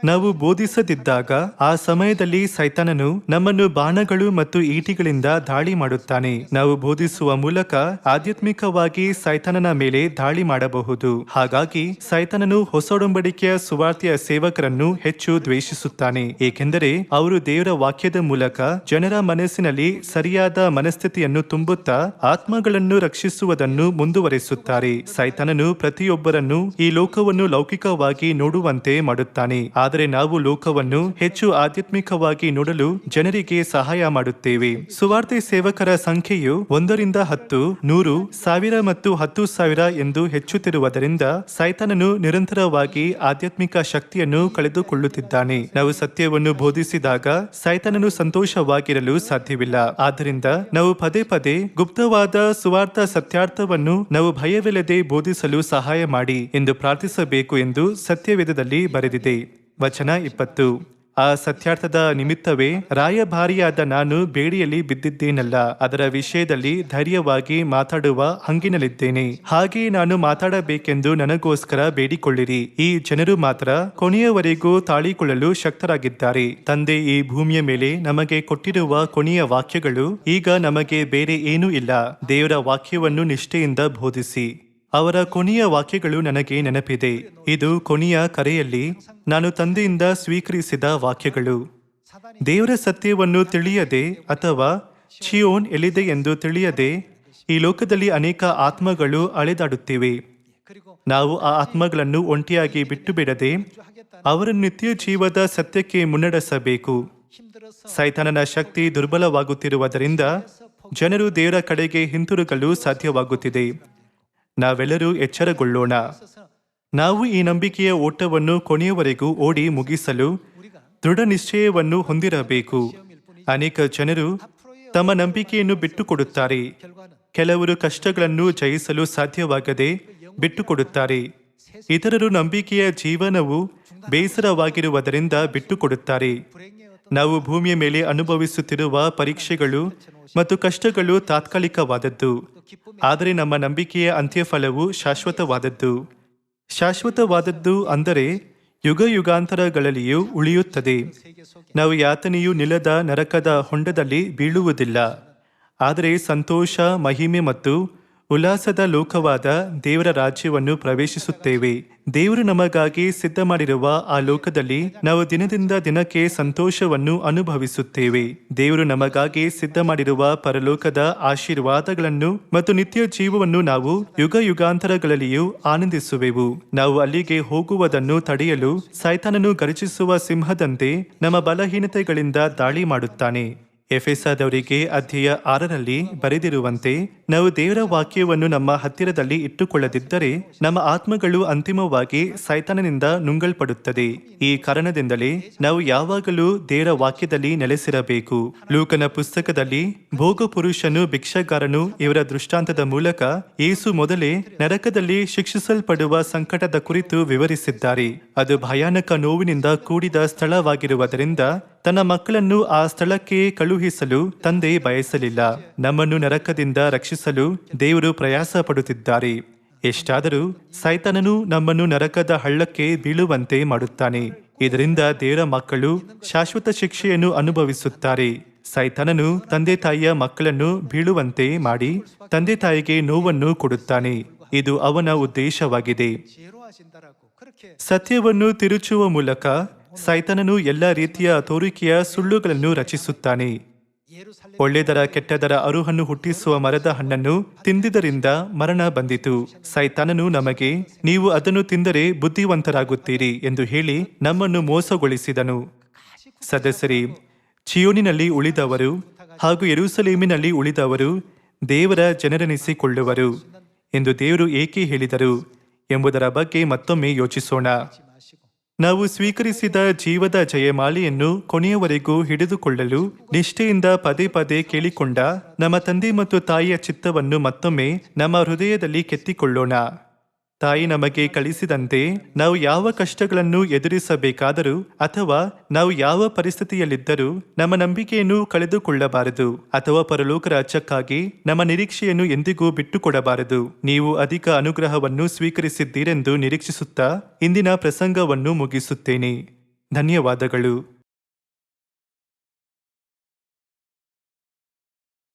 ನಾವು ಬೋಧಿಸದಿದ್ದಾಗ ಆ ಸಮಯದಲ್ಲಿ ಸೈತಾನನು ನಮ್ಮನ್ನು ಬಾಣಗಳು ಮತ್ತು ಈಟಿಗಳಿಂದ ದಾಳಿ ಮಾಡುತ್ತಾನೆ. ನಾವು ಬೋಧಿಸುವ ಮೂಲಕ ಆಧ್ಯಾತ್ಮಿಕವಾಗಿ ಸೈತಾನನ ಮೇಲೆ ದಾಳಿ ಮಾಡಬಹುದು. ಹಾಗಾಗಿ ಸೈತಾನನು ಹೊಸೊಡಂಬಡಿಕೆಯ ಸುವಾರ್ತೆಯ ಸೇವಕರನ್ನು ಹೆಚ್ಚು ದ್ವೇಷಿಸುತ್ತಾನೆ, ಏಕೆಂದರೆ ಅವರು ದೇವರ ವಾಕ್ಯದ ಮೂಲಕ ಜನರ ಮನಸ್ಸಿನಲ್ಲಿ ಸರಿಯಾದ ಮನಸ್ಥಿತಿಯನ್ನು ತುಂಬುತ್ತಾ ಆತ್ಮಗಳನ್ನು ರಕ್ಷಿಸುವುದನ್ನು ಮುಂದುವರೆಸುತ್ತಾರೆ. ಸೈತಾನನು ಪ್ರತಿಯೊಬ್ಬರನ್ನು ಈ ಲೋಕವನ್ನು ಲೌಕಿಕವಾಗಿ ನೋಡುವಂತೆ ಮಾಡುತ್ತಾನೆ. ಆದರೆ ನಾವು ಲೋಕವನ್ನು ಹೆಚ್ಚು ಆಧ್ಯಾತ್ಮಿಕವಾಗಿ ನೋಡಲು ಜನರಿಗೆ ಸಹಾಯ ಮಾಡುತ್ತೇವೆ. ಸುವಾರ್ತೆ ಸೇವಕರ ಸಂಖ್ಯೆಯು 1ರಿಂದ 10, 100, 1000 ಮತ್ತು 10,000 ಎಂದು ಹೆಚ್ಚುತ್ತಿರುವುದರಿಂದ ಸೈತಾನನು ನಿರಂತರವಾಗಿ ಆಧ್ಯಾತ್ಮಿಕ ಶಕ್ತಿಯನ್ನು ಕಳೆದುಕೊಳ್ಳುತ್ತಿದ್ದಾನೆ. ನಾವು ಸತ್ಯವನ್ನು ಬೋಧಿಸಿದಾಗ ಸೈತಾನನು ಸಂತೋಷವಾಗಿರಲು ಸಾಧ್ಯವಿಲ್ಲ. ಆದ್ದರಿಂದ ನಾವು ಪದೇ ಪದೇ ಗುಪ್ತವಾದ ಸುವಾರ್ಥ ಸತ್ಯಾರ್ಥವನ್ನು ನಾವು ಭಯವಿಲ್ಲದೆ ಬೋಧಿಸಲು ಸಹಾಯ ಮಾಡಿ ಎಂದು ಪ್ರಾರ್ಥಿಸಬೇಕು ಎಂದು ಸತ್ಯವೇದದಲ್ಲಿ ಬರೆದಿದೆ. ವಚನ 20. ಆ ಸತ್ಯಾರ್ಥದ ನಿಮಿತ್ತವೇ ರಾಯಭಾರಿಯಾದ ನಾನು ಬೇಡಿಯಲ್ಲಿ ಬಿದ್ದಿದ್ದೇನಲ್ಲ, ಅದರ ವಿಷಯದಲ್ಲಿ ಧೈರ್ಯವಾಗಿ ಮಾತಾಡುವ ಹಂಗಿನಲ್ಲಿದ್ದೇನೆ. ಹಾಗೆ ನಾನು ಮಾತಾಡಬೇಕೆಂದು ನನಗೋಸ್ಕರ ಬೇಡಿಕೊಳ್ಳಿರಿ. ಈ ಜನರು ಮಾತ್ರ ಕೊನೆಯವರೆಗೂ ತಾಳಿಕೊಳ್ಳಲು ಶಕ್ತರಾಗಿದ್ದಾರೆ. ತಂದೆ ಈ ಭೂಮಿಯ ಮೇಲೆ ನಮಗೆ ಕೊಟ್ಟಿರುವ ಕೊನೆಯ ವಾಕ್ಯಗಳು. ಈಗ ನಮಗೆ ಬೇರೆ ಏನೂ ಇಲ್ಲ. ದೇವರ ವಾಕ್ಯವನ್ನು ನಿಷ್ಠೆಯಿಂದ ಬೋಧಿಸಿ. ಅವರ ಕೊನೆಯ ವಾಕ್ಯಗಳು ನನಗೆ ನೆನಪಿದೆ. ಇದು ಕೊನೆಯ ಕರೆಯಲ್ಲಿ ನಾನು ತಂದೆಯಿಂದ ಸ್ವೀಕರಿಸಿದ ವಾಕ್ಯಗಳು. ದೇವರ ಸತ್ಯವನ್ನು ತಿಳಿಯದೆ ಅಥವಾ ಚಿಯೋನ್ ಎಲ್ಲಿದೆ ಎಂದು ತಿಳಿಯದೆ ಈ ಲೋಕದಲ್ಲಿ ಅನೇಕ ಆತ್ಮಗಳು ಅಲೆದಾಡುತ್ತಿವೆ. ನಾವು ಆ ಆತ್ಮಗಳನ್ನು ಒಂಟಿಯಾಗಿ ಬಿಟ್ಟು ಬಿಡದೆ ಅವರನ್ನು ನಿತ್ಯ ಜೀವದ ಸತ್ಯಕ್ಕೆ ಮುನ್ನಡೆಸಬೇಕು. ಸೈತಾನನ ಶಕ್ತಿ ದುರ್ಬಲವಾಗುತ್ತಿರುವುದರಿಂದ ಜನರು ದೇವರ ಕಡೆಗೆ ಹಿಂತಿರುಗಲು ಸಾಧ್ಯವಾಗುತ್ತಿದೆ. ನಾವೆಲ್ಲರೂ ಎಚ್ಚರಗೊಳ್ಳೋಣ. ನಾವು ಈ ನಂಬಿಕೆಯ ಓಟವನ್ನು ಕೊನೆಯವರೆಗೂ ಓಡಿ ಮುಗಿಸಲು ದೃಢ ನಿಶ್ಚಯವನ್ನು ಹೊಂದಿರಬೇಕು. ಅನೇಕ ಜನರು ತಮ್ಮ ನಂಬಿಕೆಯನ್ನು ಬಿಟ್ಟುಕೊಡುತ್ತಾರೆ. ಕೆಲವರು ಕಷ್ಟಗಳನ್ನು ಜಯಿಸಲು ಸಾಧ್ಯವಾಗದೆ ಬಿಟ್ಟುಕೊಡುತ್ತಾರೆ. ಇತರರು ನಂಬಿಕೆಯ ಜೀವನವು ಬೇಸರವಾಗಿರುವುದರಿಂದ ಬಿಟ್ಟುಕೊಡುತ್ತಾರೆ. ನಾವು ಭೂಮಿಯ ಮೇಲೆ ಅನುಭವಿಸುತ್ತಿರುವ ಪರೀಕ್ಷೆಗಳು ಮತ್ತು ಕಷ್ಟಗಳು ತಾತ್ಕಾಲಿಕವಾದದ್ದು, ಆದರೆ ನಮ್ಮ ನಂಬಿಕೆಯ ಅಂತ್ಯಫಲವು ಶಾಶ್ವತವಾದದ್ದು. ಶಾಶ್ವತವಾದದ್ದು ಅಂದರೆ ಯುಗ ಯುಗಾಂತರಗಳಲ್ಲಿಯೂ ಉಳಿಯುತ್ತದೆ. ನಾವು ಯಾತನೆಯೂ ನಿಲ್ಲದ ನರಕದ ಹೊಂಡದಲ್ಲಿ ಬೀಳುವುದಿಲ್ಲ, ಆದರೆ ಸಂತೋಷ, ಮಹಿಮೆ ಮತ್ತು ಉಲ್ಲಾಸದ ಲೋಕವಾದ ದೇವರ ರಾಜ್ಯವನ್ನು ಪ್ರವೇಶಿಸುತ್ತೇವೆ. ದೇವರು ನಮಗಾಗಿ ಸಿದ್ಧ ಮಾಡಿರುವ ಆ ಲೋಕದಲ್ಲಿ ನಾವು ದಿನದಿಂದ ದಿನಕ್ಕೆ ಸಂತೋಷವನ್ನು ಅನುಭವಿಸುತ್ತೇವೆ. ದೇವರು ನಮಗಾಗಿ ಸಿದ್ಧ ಮಾಡಿರುವ ಪರಲೋಕದ ಆಶೀರ್ವಾದಗಳನ್ನು ಮತ್ತು ನಿತ್ಯ ಜೀವವನ್ನು ನಾವು ಯುಗ ಯುಗಾಂತರಗಳಲ್ಲಿಯೂ ಆನಂದಿಸುವೆವು. ನಾವು ಅಲ್ಲಿಗೆ ಹೋಗುವುದನ್ನು ತಡೆಯಲು ಸೈತಾನನು ಗರ್ಜಿಸುವ ಸಿಂಹದಂತೆ ನಮ್ಮ ಬಲಹೀನತೆಗಳಿಂದ ದಾಳಿ ಮಾಡುತ್ತಾನೆ. ಎಫೆಸದವರಿಗೆ ಅಧ್ಯಾಯ 6ರಲ್ಲಿ ಬರೆದಿರುವಂತೆ, ನಾವು ದೇವರ ವಾಕ್ಯವನ್ನು ನಮ್ಮ ಹತ್ತಿರದಲ್ಲಿ ಇಟ್ಟುಕೊಳ್ಳದಿದ್ದರೆ ನಮ್ಮ ಆತ್ಮಗಳು ಅಂತಿಮವಾಗಿ ಸೈತಾನನಿಂದ ನುಂಗಲ್ಪಡುತ್ತದೆ. ಈ ಕಾರಣದಿಂದಲೇ ನಾವು ಯಾವಾಗಲೂ ದೇವರ ವಾಕ್ಯದಲ್ಲಿ ನೆಲೆಸಿರಬೇಕು. ಲೂಕನ ಪುಸ್ತಕದಲ್ಲಿ ಭೋಗ ಪುರುಷನು, ಭಿಕ್ಷಗಾರನು ಇವರ ದೃಷ್ಟಾಂತದ ಮೂಲಕ ಯೇಸು ಮೊದಲೇ ನರಕದಲ್ಲಿ ಶಿಕ್ಷಿಸಲ್ಪಡುವ ಸಂಕಟದ ಕುರಿತು ವಿವರಿಸಿದ್ದಾರೆ. ಅದು ಭಯಾನಕ ನೋವಿನಿಂದ ಕೂಡಿದ ಸ್ಥಳವಾಗಿರುವುದರಿಂದ ತನ್ನ ಮಕ್ಕಳನ್ನು ಆ ಸ್ಥಳಕ್ಕೆ ಕಳುಹಿಸಲು ತಂದೆ ಬಯಸಲಿಲ್ಲ. ನಮ್ಮನ್ನು ನರಕದಿಂದ ರಕ್ಷಿಸಲು ದೇವರು ಪ್ರಯಾಸ ಪಡುತ್ತಿದ್ದಾರೆ. ಎಷ್ಟಾದರೂ ಸೈತಾನನು ನಮ್ಮನ್ನು ನರಕದ ಹಳ್ಳಕ್ಕೆ ಬೀಳುವಂತೆ ಮಾಡುತ್ತಾನೆ. ಇದರಿಂದ ದೇವರ ಮಕ್ಕಳು ಶಾಶ್ವತ ಶಿಕ್ಷೆಯನ್ನು ಅನುಭವಿಸುತ್ತಾರೆ. ಸೈತಾನನು ತಂದೆ ತಾಯಿಯ ಮಕ್ಕಳನ್ನು ಬೀಳುವಂತೆ ಮಾಡಿ ತಂದೆ ತಾಯಿಗೆ ನೋವನ್ನು ಕೊಡುತ್ತಾನೆ. ಇದು ಅವನ ಉದ್ದೇಶವಾಗಿದೆ. ಸತ್ಯವನ್ನು ತಿರುಚುವ ಮೂಲಕ ಸೈತಾನನು ಎಲ್ಲ ರೀತಿಯ ತೋರಿಕೆಯ ಸುಳ್ಳುಗಳನ್ನು ರಚಿಸುತ್ತಾನೆ. ಒಳ್ಳೆದರ ಕೆಟ್ಟದರ ಅರುಹನ್ನು ಹುಟ್ಟಿಸುವ ಮರದ ಹಣ್ಣನ್ನು ತಿಂದಿದ್ದರಿಂದ ಮರಣ ಬಂದಿತು. ಸೈತಾನನು ನಮಗೆ, ನೀವು ಅದನ್ನು ತಿಂದರೆ ಬುದ್ಧಿವಂತರಾಗುತ್ತೀರಿ ಎಂದು ಹೇಳಿ ನಮ್ಮನ್ನು ಮೋಸಗೊಳಿಸಿದನು. ಸದಸ್ಯರೇ, ಚಿಯೋನಿನಲ್ಲಿ ಉಳಿದವರು ಹಾಗೂ ಯೆರೂಸಲೇಮಿನಲ್ಲಿ ಉಳಿದವರು ದೇವರ ಜನರೆನಿಸಿಕೊಳ್ಳುವರು ಎಂದು ದೇವರು ಏಕೆ ಹೇಳಿದರು ಎಂಬುದರ ಬಗ್ಗೆ ಮತ್ತೊಮ್ಮೆ ಯೋಚಿಸೋಣ. ನಾವು ಸ್ವೀಕರಿಸಿದ ಜೀವದ ಜಯಮಾಲೆಯನ್ನು ಕೊನೆಯವರೆಗೂ ಹಿಡಿದುಕೊಳ್ಳಲು ನಿಷ್ಠೆಯಿಂದ ಪದೇ ಪದೇ ಕೇಳಿಕೊಂಡ ನಮ್ಮ ತಂದೆ ಮತ್ತು ತಾಯಿಯ ಚಿತ್ತವನ್ನು ಮತ್ತೊಮ್ಮೆ ನಮ್ಮ ಹೃದಯದಲ್ಲಿ ಕೆತ್ತಿಕೊಳ್ಳೋಣ. ತಾಯಿ ನಮಗೆ ಕಲಿಸಿದಂತೆ ನಾವು ಯಾವ ಕಷ್ಟಗಳನ್ನು ಎದುರಿಸಬೇಕಾದರೂ ಅಥವಾ ನಾವು ಯಾವ ಪರಿಸ್ಥಿತಿಯಲ್ಲಿದ್ದರೂ ನಮ್ಮ ನಂಬಿಕೆಯನ್ನು ಕಳೆದುಕೊಳ್ಳಬಾರದು ಅಥವಾ ಪರಲೋಕ ರಾಜ್ಯಕ್ಕಾಗಿ ನಮ್ಮ ನಿರೀಕ್ಷೆಯನ್ನು ಎಂದಿಗೂ ಬಿಟ್ಟುಕೊಡಬಾರದು. ನೀವು ಅಧಿಕ ಅನುಗ್ರಹವನ್ನು ಸ್ವೀಕರಿಸಿದ್ದೀರೆಂದು ನಿರೀಕ್ಷಿಸುತ್ತಾ ಇಂದಿನ ಪ್ರಸಂಗವನ್ನು ಮುಗಿಸುತ್ತೇನೆ. ಧನ್ಯವಾದಗಳು.